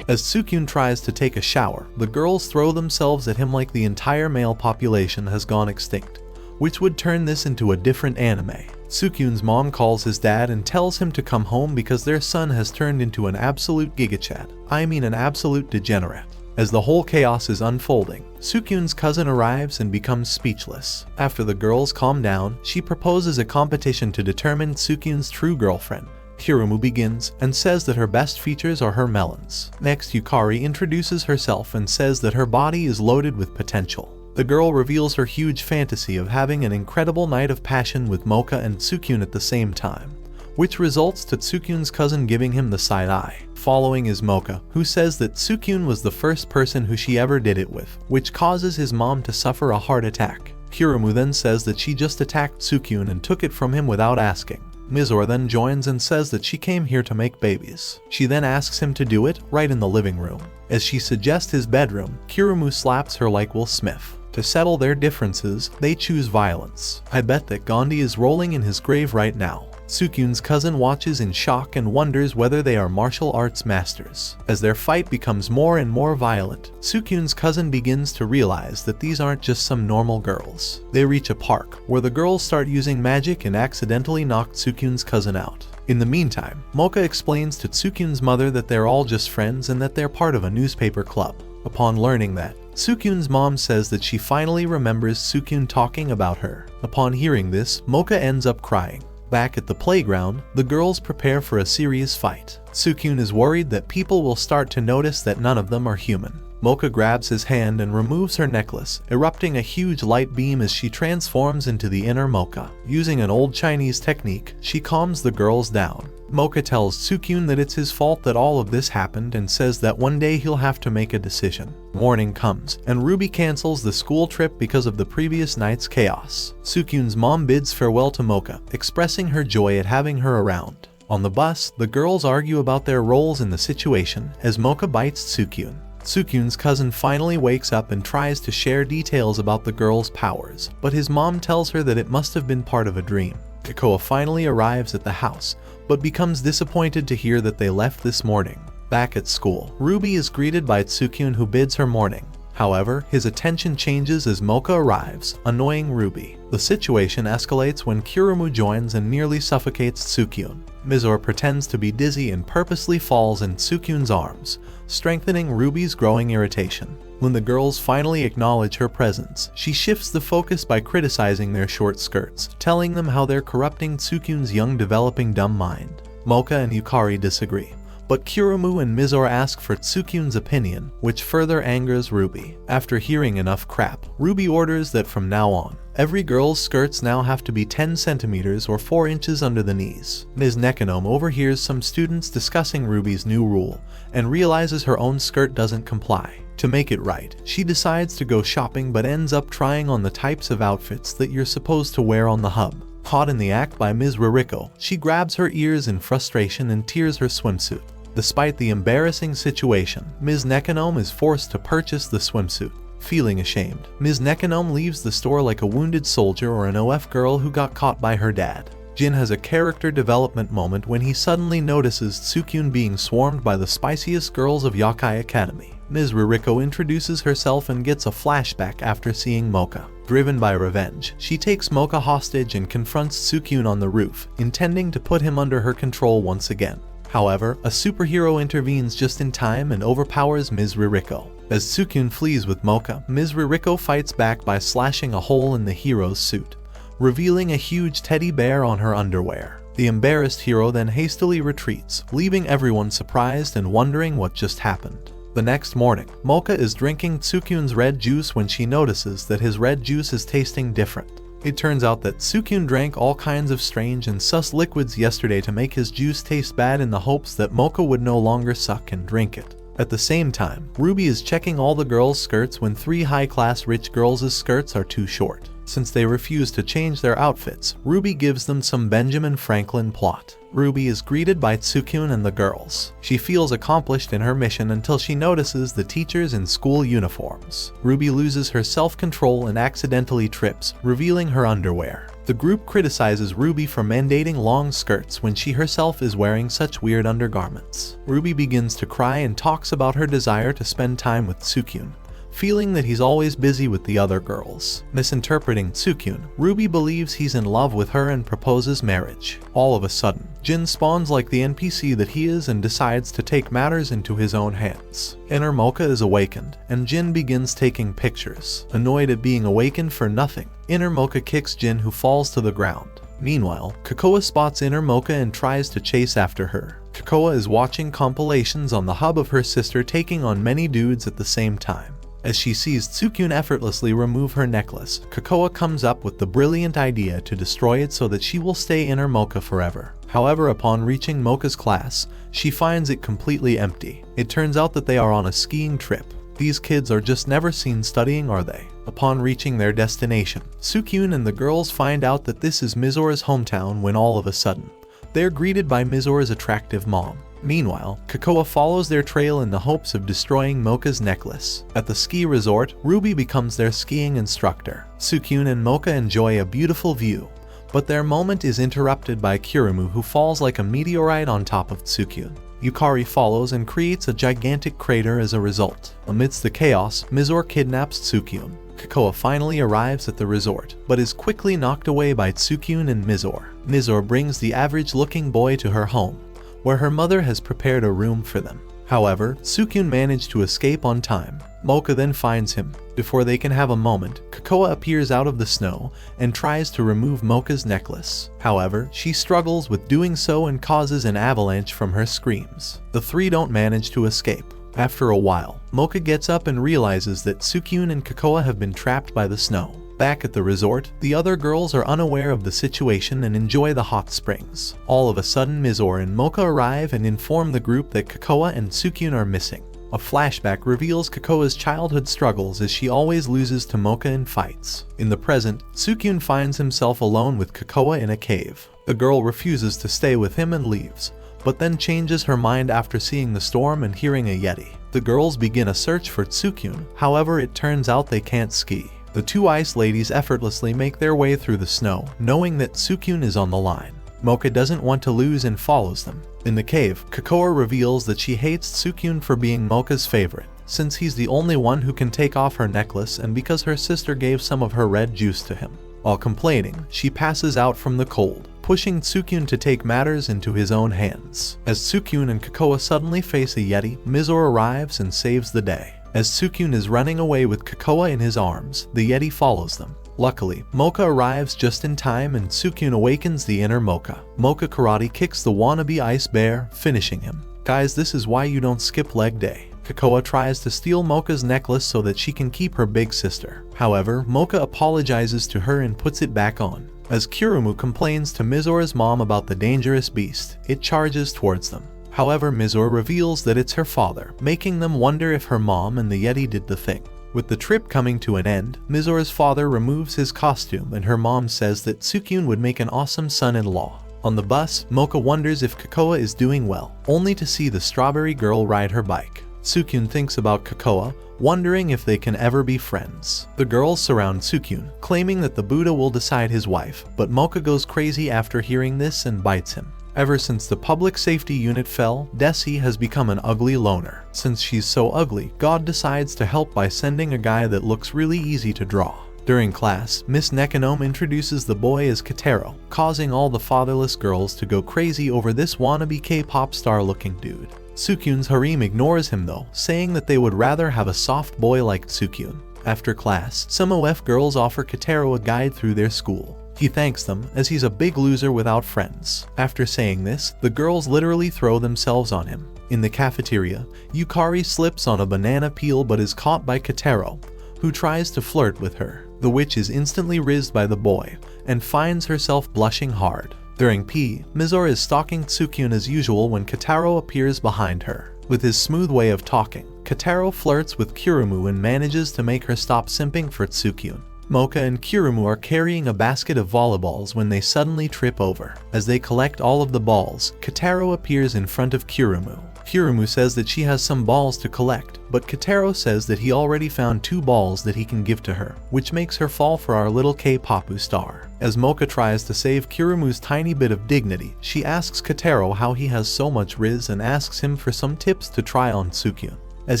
As Tsukyun tries to take a shower, the girls throw themselves at him like the entire male population has gone extinct, which would turn this into a different anime. Tsukyun's mom calls his dad and tells him to come home because their son has turned into an absolute gigachad. I mean an absolute degenerate. As the whole chaos is unfolding, Tsukyun's cousin arrives and becomes speechless. After the girls calm down, she proposes a competition to determine Tsukyun's true girlfriend. Kirumu begins and says that her best features are her melons. Next, Yukari introduces herself and says that her body is loaded with potential. The girl reveals her huge fantasy of having an incredible night of passion with Mocha and Tsukyun at the same time, which results to Tsukyun's cousin giving him the side eye. Following is Mocha, who says that Tsukyun was the first person who she ever did it with, which causes his mom to suffer a heart attack. Kirumu then says that she just attacked Tsukyun and took it from him without asking. Mizore then joins and says that she came here to make babies. She then asks him to do it right in the living room. As she suggests his bedroom, Kirumu slaps her like Will Smith. To settle their differences, they choose violence. I bet that Gandhi is rolling in his grave right now. Tsukyun's cousin watches in shock and wonders whether they are martial arts masters. As their fight becomes more and more violent, Tsukyun's cousin begins to realize that these aren't just some normal girls. They reach a park, where the girls start using magic and accidentally knock Tsukyun's cousin out. In the meantime, Mocha explains to Tsukyun's mother that they're all just friends and that they're part of a newspaper club. Upon learning that, Sukyun's mom says that she finally remembers Sukyun talking about her. Upon hearing this, Mocha ends up crying. Back at the playground, the girls prepare for a serious fight. Sukyun is worried that people will start to notice that none of them are human. Mocha grabs his hand and removes her necklace, erupting a huge light beam as she transforms into the inner Mocha. Using an old Chinese technique, she calms the girls down. Mocha tells Sukyun that it's his fault that all of this happened and says that one day he'll have to make a decision. Morning comes, and Ruby cancels the school trip because of the previous night's chaos. Sukyun's mom bids farewell to Mocha, expressing her joy at having her around. On the bus, the girls argue about their roles in the situation as Mocha bites Sukyun. Sukyun's cousin finally wakes up and tries to share details about the girl's powers, but his mom tells her that it must have been part of a dream. Kakoa finally arrives at the house, but becomes disappointed to hear that they left this morning. Back at school, Ruby is greeted by Sukyun, who bids her morning. However, his attention changes as Mocha arrives, annoying Ruby. The situation escalates when Kurumu joins and nearly suffocates Sukyun. Mizore pretends to be dizzy and purposely falls in Sukyun's arms, strengthening Ruby's growing irritation. When the girls finally acknowledge her presence, she shifts the focus by criticizing their short skirts, telling them how they're corrupting Sukyun's young developing dumb mind. Mocha and Yukari disagree, but Kurumu and Mizore ask for Sukyun's opinion, which further angers Ruby. After hearing enough crap, Ruby orders that from now on, every girl's skirts now have to be 10 centimeters or 4 inches under the knees. Ms. Nekonome overhears some students discussing Ruby's new rule and realizes her own skirt doesn't comply. To make it right, she decides to go shopping but ends up trying on the types of outfits that you're supposed to wear on the hub. Caught in the act by Ms. Ririko, she grabs her ears in frustration and tears her swimsuit. Despite the embarrassing situation, Ms. Nekonome is forced to purchase the swimsuit. Feeling ashamed, Ms. Nekonome leaves the store like a wounded soldier or an OF girl who got caught by her dad. Jin has a character development moment when he suddenly notices Sukyun being swarmed by the spiciest girls of Yakai Academy. Ms. Ririko introduces herself and gets a flashback after seeing Mocha. Driven by revenge, she takes Mocha hostage and confronts Sukyun on the roof, intending to put him under her control once again. However, a superhero intervenes just in time and overpowers Ms. Ririko. As Sukyun flees with Mocha, Ms. Ririko fights back by slashing a hole in the hero's suit, revealing a huge teddy bear on her underwear. The embarrassed hero then hastily retreats, leaving everyone surprised and wondering what just happened. The next morning, Mocha is drinking Sukyun's red juice when she notices that his red juice is tasting different. It turns out that Sukyun drank all kinds of strange and sus liquids yesterday to make his juice taste bad in the hopes that Mocha would no longer suck and drink it. At the same time, Ruby is checking all the girls' skirts when 3 high-class rich girls' skirts are too short. Since they refuse to change their outfits, Ruby gives them some Benjamin Franklin plot. Ruby is greeted by Sukyun and the girls. She feels accomplished in her mission until she notices the teachers in school uniforms. Ruby loses her self-control and accidentally trips, revealing her underwear. The group criticizes Ruby for mandating long skirts when she herself is wearing such weird undergarments. Ruby begins to cry and talks about her desire to spend time with Sukyun, feeling that he's always busy with the other girls. Misinterpreting Sukyun, Ruby believes he's in love with her and proposes marriage. All of a sudden, Jin spawns like the NPC that he is and decides to take matters into his own hands. Inner Mocha is awakened, and Jin begins taking pictures. Annoyed at being awakened for nothing, Inner Mocha kicks Jin, who falls to the ground. Meanwhile, Kakoa spots Inner Mocha and tries to chase after her. Kakoa is watching compilations on the hub of her sister taking on many dudes at the same time. As she sees Sukyun effortlessly remove her necklace, Kakoa comes up with the brilliant idea to destroy it so that she will stay Inner Mocha forever. However, upon reaching Mocha's class, she finds it completely empty. It turns out that they are on a skiing trip. These kids are just never seen studying, are they? Upon reaching their destination, Sukyun and the girls find out that this is Mizore's hometown when all of a sudden, they're greeted by Mizore's attractive mom. Meanwhile, Kakoa follows their trail in the hopes of destroying Mocha's necklace. At the ski resort, Ruby becomes their skiing instructor. Sukyun and Mocha enjoy a beautiful view, but their moment is interrupted by Kurumu, who falls like a meteorite on top of Sukyun. Yukari follows and creates a gigantic crater as a result. Amidst the chaos, Mizore kidnaps Sukyun. Kakoa finally arrives at the resort, but is quickly knocked away by Sukyun and Mizore. Mizore brings the average-looking boy to her home, where her mother has prepared a room for them. However, Sukyun managed to escape on time. Mocha then finds him. Before they can have a moment, Cocoa appears out of the snow and tries to remove Mocha's necklace. However, she struggles with doing so and causes an avalanche from her screams. The three don't manage to escape. After a while, Mocha gets up and realizes that Sukyun and Cocoa have been trapped by the snow. Back at the resort, the other girls are unaware of the situation and enjoy the hot springs. All of a sudden, Mizore and Mocha arrive and inform the group that Cocoa and Sukyun are missing. A flashback reveals Cocoa's childhood struggles as she always loses to Mocha in fights. In the present, Sukyun finds himself alone with Cocoa in a cave. The girl refuses to stay with him and leaves, but then changes her mind after seeing the storm and hearing a Yeti. The girls begin a search for Sukyun, however it turns out they can't ski. The two ice ladies effortlessly make their way through the snow, knowing that Sukyun is on the line. Mocha doesn't want to lose and follows them. In the cave, Cocoa reveals that she hates Sukyun for being Mocha's favorite, since he's the only one who can take off her necklace and because her sister gave some of her red juice to him. While complaining, she passes out from the cold, pushing Sukyun to take matters into his own hands. As Sukyun and Cocoa suddenly face a Yeti, Mizore arrives and saves the day. As Sukyun is running away with Cocoa in his arms, the Yeti follows them. Luckily, Mocha arrives just in time and Sukyun awakens the inner Mocha. Mocha karate kicks the wannabe ice bear, finishing him. Guys, this is why you don't skip leg day. Cocoa tries to steal Mocha's necklace so that she can keep her big sister. However, Mocha apologizes to her and puts it back on. As Kirumu complains to Mizore's mom about the dangerous beast, it charges towards them. However, Mizore reveals that it's her father, making them wonder if her mom and the Yeti did the thing. With the trip coming to an end, Mizore's father removes his costume and her mom says that Sukyun would make an awesome son-in-law. On the bus, Mocha wonders if Cocoa is doing well, only to see the strawberry girl ride her bike. Sukyun thinks about Cocoa, wondering if they can ever be friends. The girls surround Sukyun, claiming that the Buddha will decide his wife, but Mocha goes crazy after hearing this and bites him. Ever since the public safety unit fell, Desi has become an ugly loner. Since she's so ugly, God decides to help by sending a guy that looks really easy to draw. During class, Miss Nekonome introduces the boy as Kotaro, causing all the fatherless girls to go crazy over this wannabe K-pop star looking dude. Sukyun's harem ignores him though, saying that they would rather have a soft boy like Sukyun. After class, some OF girls offer Kotaro a guide through their school. He thanks them, as he's a big loser without friends. After saying this, the girls literally throw themselves on him. In the cafeteria, Yukari slips on a banana peel but is caught by Kotaro, who tries to flirt with her. The witch is instantly rizzed by the boy, and finds herself blushing hard. During PE, Mizore is stalking Sukyun as usual when Kotaro appears behind her. With his smooth way of talking, Kotaro flirts with Kirumu and manages to make her stop simping for Sukyun. Mocha and Kirumu are carrying a basket of volleyballs when they suddenly trip over. As they collect all of the balls, Kotaro appears in front of Kirumu. Kirumu says that she has some balls to collect, but Kotaro says that he already found 2 balls that he can give to her, which makes her fall for our little K-Papu star. As Mocha tries to save Kirumu's tiny bit of dignity, she asks Kotaro how he has so much riz and asks him for some tips to try on Sukyun. As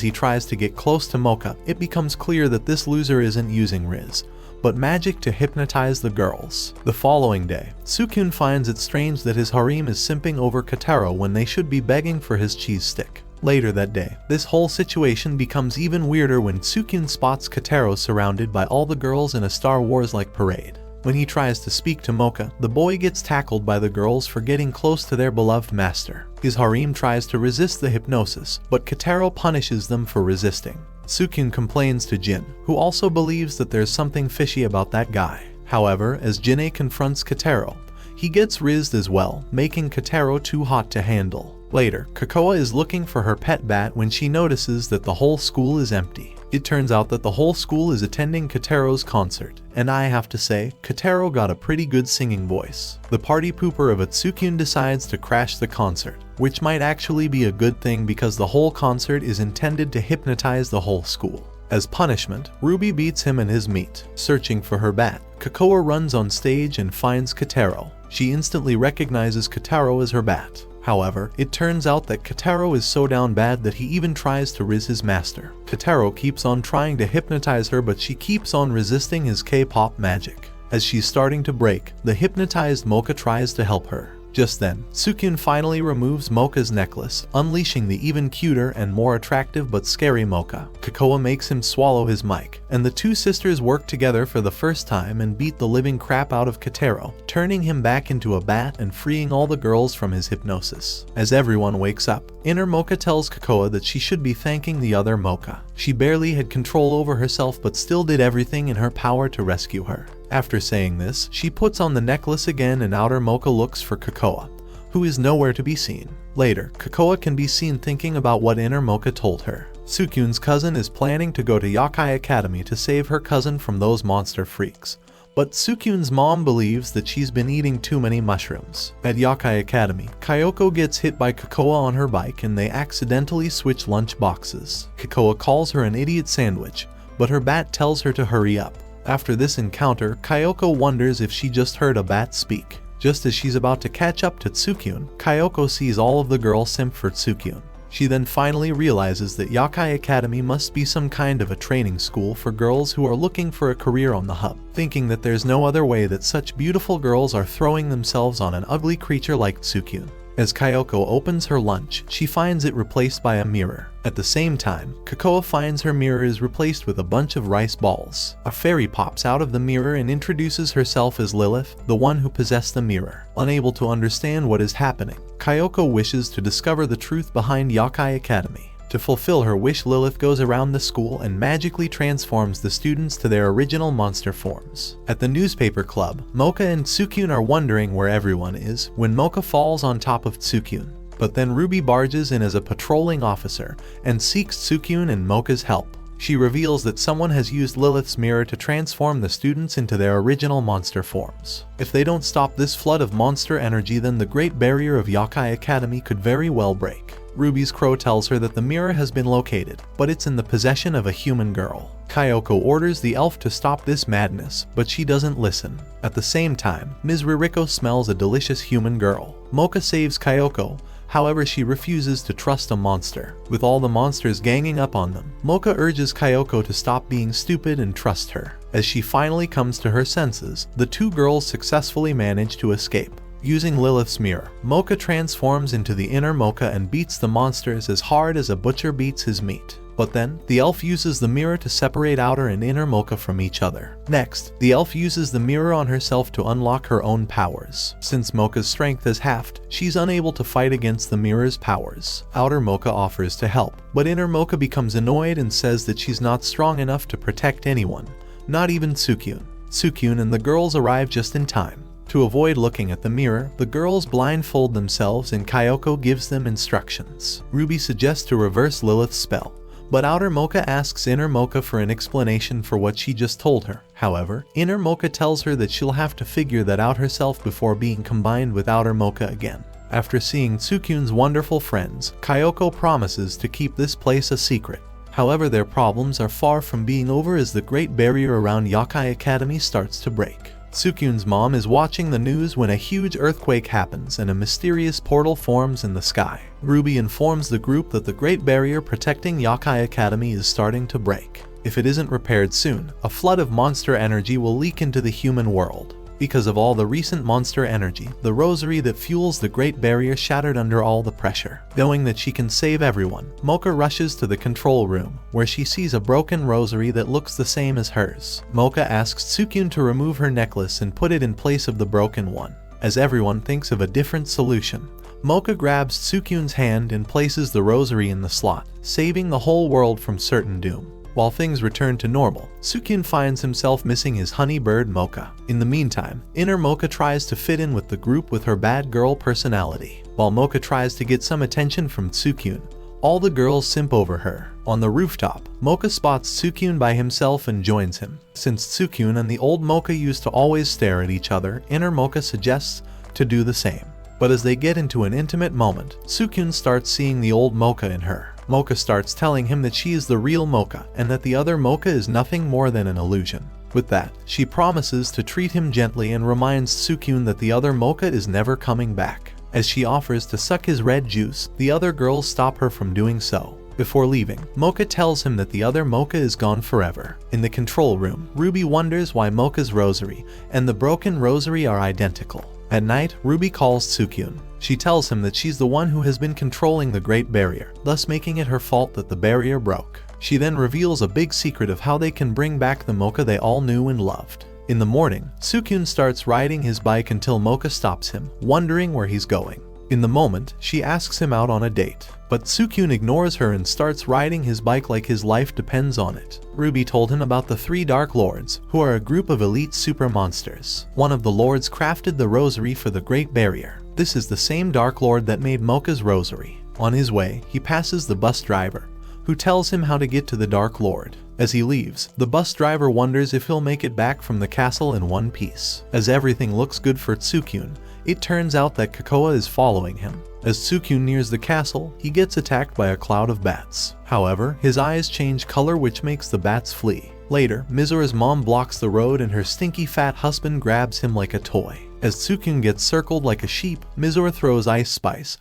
he tries to get close to Mocha, it becomes clear that this loser isn't using riz, but magic to hypnotize the girls. The following day, Sukyun finds it strange that his harem is simping over Kotaro when they should be begging for his cheese stick. Later that day, this whole situation becomes even weirder when Sukyun spots Kotaro surrounded by all the girls in a Star Wars-like parade. When he tries to speak to Mocha, the boy gets tackled by the girls for getting close to their beloved master. His harem tries to resist the hypnosis, but Kotaro punishes them for resisting. Sukyun complains to Jin, who also believes that there's something fishy about that guy. However, as Jinne confronts Kotaro, he gets rizzed as well, making Kotaro too hot to handle. Later, Cocoa is looking for her pet bat when she notices that the whole school is empty. It turns out that the whole school is attending Kotaro's concert, and I have to say, Kotaro got a pretty good singing voice. The party pooper of Sukyun decides to crash the concert, which might actually be a good thing because the whole concert is intended to hypnotize the whole school. As punishment, Ruby beats him and his meat. Searching for her bat, Cocoa runs on stage and finds Kotaro. She instantly recognizes Kotaro as her bat. However, it turns out that Kotaro is so down bad that he even tries to riz his master. Kotaro keeps on trying to hypnotize her, but she keeps on resisting his K-pop magic. As she's starting to break, the hypnotized Mocha tries to help her. Just then, Sukyun finally removes Mocha's necklace, unleashing the even cuter and more attractive but scary Mocha. Kakoa makes him swallow his mic, and the two sisters work together for the first time and beat the living crap out of Kotaro, turning him back into a bat and freeing all the girls from his hypnosis. As everyone wakes up, inner Mocha tells Kakoa that she should be thanking the other Mocha. She barely had control over herself but still did everything in her power to rescue her. After saying this, she puts on the necklace again and outer Mocha looks for Kakoa, who is nowhere to be seen. Later, Kakoa can be seen thinking about what inner Mocha told her. Sukyun's cousin is planning to go to Yakai Academy to save her cousin from those monster freaks. But Sukyun's mom believes that she's been eating too many mushrooms. At Yakai Academy, Kyoko gets hit by Kakoa on her bike and they accidentally switch lunch boxes. Kakoa calls her an idiot sandwich, but her bat tells her to hurry up. After this encounter, Kyoko wonders if she just heard a bat speak. Just as she's about to catch up to Tsukyun, Kyoko sees all of the girls simp for Tsukyun. She then finally realizes that Yakai Academy must be some kind of a training school for girls who are looking for a career on the hub, thinking that there's no other way that such beautiful girls are throwing themselves on an ugly creature like Tsukyun. As Kyoko opens her lunch, she finds it replaced by a mirror. At the same time, Kakoa finds her mirror is replaced with a bunch of rice balls. A fairy pops out of the mirror and introduces herself as Lilith, the one who possessed the mirror. Unable to understand what is happening, Kyoko wishes to discover the truth behind Yakai Academy. To fulfill her wish, Lilith goes around the school and magically transforms the students to their original monster forms. At the newspaper club, Mocha and Tsukyun are wondering where everyone is when Mocha falls on top of Tsukyun. But then Ruby barges in as a patrolling officer and seeks Tsukyun and Mocha's help. She reveals that someone has used Lilith's mirror to transform the students into their original monster forms. If they don't stop this flood of monster energy, then the Great Barrier of Yakai Academy could very well break. Ruby's crow tells her that the mirror has been located, but it's in the possession of a human girl. Kyoko orders the elf to stop this madness, but she doesn't listen. At the same time, Ms. Ririko smells a delicious human girl. Mocha saves Kyoko, however she refuses to trust a monster. With all the monsters ganging up on them, Mocha urges Kyoko to stop being stupid and trust her. As she finally comes to her senses, the two girls successfully manage to escape. Using Lilith's mirror, Mocha transforms into the inner Mocha and beats the monsters as hard as a butcher beats his meat. But then, the elf uses the mirror to separate outer and inner Mocha from each other. Next, the elf uses the mirror on herself to unlock her own powers. Since Mocha's strength is halved, she's unable to fight against the mirror's powers. Outer Mocha offers to help, but inner Mocha becomes annoyed and says that she's not strong enough to protect anyone, not even Tsukyun. Tsukyun and the girls arrive just in time. To avoid looking at the mirror, the girls blindfold themselves and Kyoko gives them instructions. Ruby suggests to reverse Lilith's spell, but Outer Mocha asks Inner Mocha for an explanation for what she just told her. However, Inner Mocha tells her that she'll have to figure that out herself before being combined with Outer Mocha again. After seeing Tsukyun's wonderful friends, Kyoko promises to keep this place a secret. However, their problems are far from being over as the Great Barrier around Yakai Academy starts to break. Tsukyun's mom is watching the news when a huge earthquake happens and a mysterious portal forms in the sky. Ruby informs the group that the Great Barrier protecting Yakai Academy is starting to break. If it isn't repaired soon, a flood of monster energy will leak into the human world. Because of all the recent monster energy, the rosary that fuels the Great Barrier shattered under all the pressure. Knowing that she can save everyone, Mocha rushes to the control room, where she sees a broken rosary that looks the same as hers. Mocha asks Tsukyun to remove her necklace and put it in place of the broken one. As everyone thinks of a different solution, Mocha grabs Tsukyun's hand and places the rosary in the slot, saving the whole world from certain doom. While things return to normal, Tsukyun finds himself missing his honey bird Mocha. In the meantime, Inner Mocha tries to fit in with the group with her bad girl personality. While Mocha tries to get some attention from Tsukyun, all the girls simp over her. On the rooftop, Mocha spots Tsukyun by himself and joins him. Since Tsukyun and the old Mocha used to always stare at each other, Inner Mocha suggests to do the same. But as they get into an intimate moment, Tsukyun starts seeing the old Mocha in her. Mocha starts telling him that she is the real Mocha and that the other Mocha is nothing more than an illusion. With that, she promises to treat him gently and reminds Tsukyun that the other Mocha is never coming back. As she offers to suck his red juice, the other girls stop her from doing so. Before leaving, Mocha tells him that the other Mocha is gone forever. In the control room, Ruby wonders why Mocha's rosary and the broken rosary are identical. At night, Ruby calls Tsukyun. She tells him that she's the one who has been controlling the Great Barrier, thus making it her fault that the barrier broke. She then reveals a big secret of how they can bring back the Mocha they all knew and loved. In the morning, Tsukyun starts riding his bike until Mocha stops him, wondering where he's going. In the moment, she asks him out on a date, but Tsukyun ignores her and starts riding his bike like his life depends on it. Ruby told him about the 3 Dark Lords, who are a group of elite super monsters. One of the lords crafted the rosary for the Great Barrier. This is the same Dark Lord that made Mocha's rosary. On his way, he passes the bus driver, who tells him how to get to the Dark Lord. As he leaves, the bus driver wonders if he'll make it back from the castle in one piece. As everything looks good for Tsukyun, it turns out that Kakoa is following him. As Tsukyun nears the castle, he gets attacked by a cloud of bats. However, his eyes change color, which makes the bats flee. Later, Mizora's mom blocks the road and her stinky fat husband grabs him like a toy. As Tsukyun gets circled like a sheep, Mizora throws ice spikes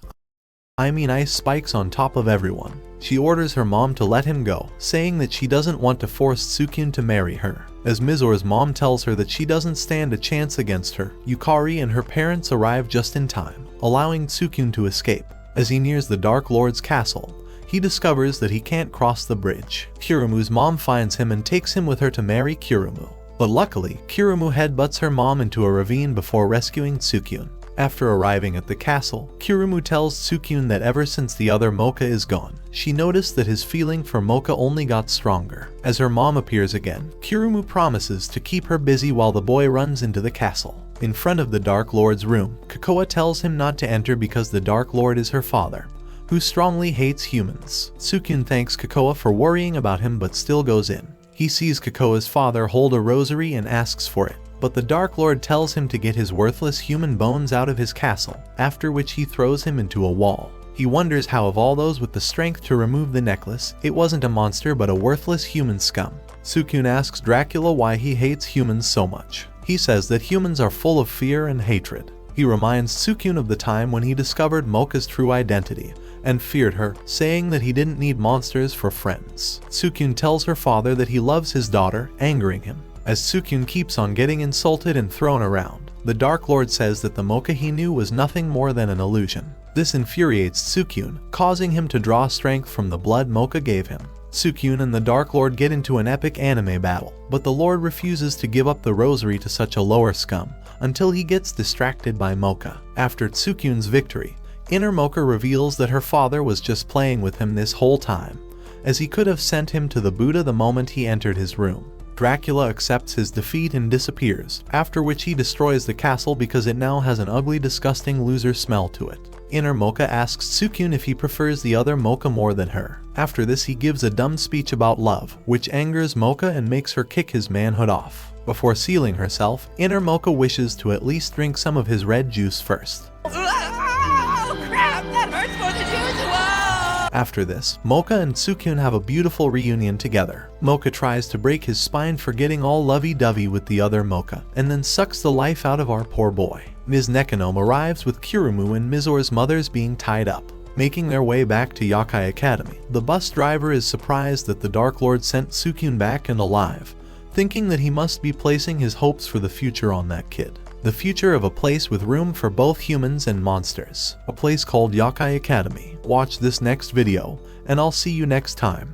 on top of everyone. She orders her mom to let him go, saying that she doesn't want to force Tsukyun to marry her. As Mizora's mom tells her that she doesn't stand a chance against her, Yukari and her parents arrive just in time, allowing Tsukyun to escape. As he nears the Dark Lord's castle, he discovers that he can't cross the bridge. Kirumu's mom finds him and takes him with her to marry Kirumu. But luckily, Kirumu headbutts her mom into a ravine before rescuing Tsukyun. After arriving at the castle, Kirumu tells Tsukyun that ever since the other Mocha is gone, she noticed that his feeling for Mocha only got stronger. As her mom appears again, Kirumu promises to keep her busy while the boy runs into the castle. In front of the Dark Lord's room, Kakoa tells him not to enter because the Dark Lord is her father, who strongly hates humans. Tsukyun thanks Kakoa for worrying about him but still goes in. He sees Kakoa's father hold a rosary and asks for it, but the Dark Lord tells him to get his worthless human bones out of his castle, after which he throws him into a wall. He wonders how of all those with the strength to remove the necklace, it wasn't a monster but a worthless human scum. Tsukyun asks Dracula why he hates humans so much. He says that humans are full of fear and hatred. He reminds Tsukyun of the time when he discovered Mocha's true identity and feared her, saying that he didn't need monsters for friends. Tsukyun tells her father that he loves his daughter, angering him. As Tsukyun keeps on getting insulted and thrown around, the Dark Lord says that the Mocha he knew was nothing more than an illusion. This infuriates Tsukyun, causing him to draw strength from the blood Mocha gave him. Tsukyun and the Dark Lord get into an epic anime battle, but the Lord refuses to give up the rosary to such a lower scum, until he gets distracted by Mocha. After Tsukyun's victory, Inner Mocha reveals that her father was just playing with him this whole time, as he could have sent him to the Buddha the moment he entered his room. Dracula accepts his defeat and disappears, after which he destroys the castle because it now has an ugly, disgusting loser smell to it. Inner Mocha asks Tsukyun if he prefers the other Mocha more than her. After this, he gives a dumb speech about love, which angers Mocha and makes her kick his manhood off. Before sealing herself, Inner Mocha wishes to at least drink some of his red juice first. After this, Mocha and Tsukyun have a beautiful reunion together. Mocha tries to break his spine for getting all lovey-dovey with the other Mocha, and then sucks the life out of our poor boy. Ms. Nekonom arrives with Kirumu and Mizora's mothers being tied up. Making their way back to Yakai Academy, the bus driver is surprised that the Dark Lord sent Tsukyun back and alive, thinking that he must be placing his hopes for the future on that kid. The future of a place with room for both humans and monsters. A place called Yakai Academy. Watch this next video, and I'll see you next time.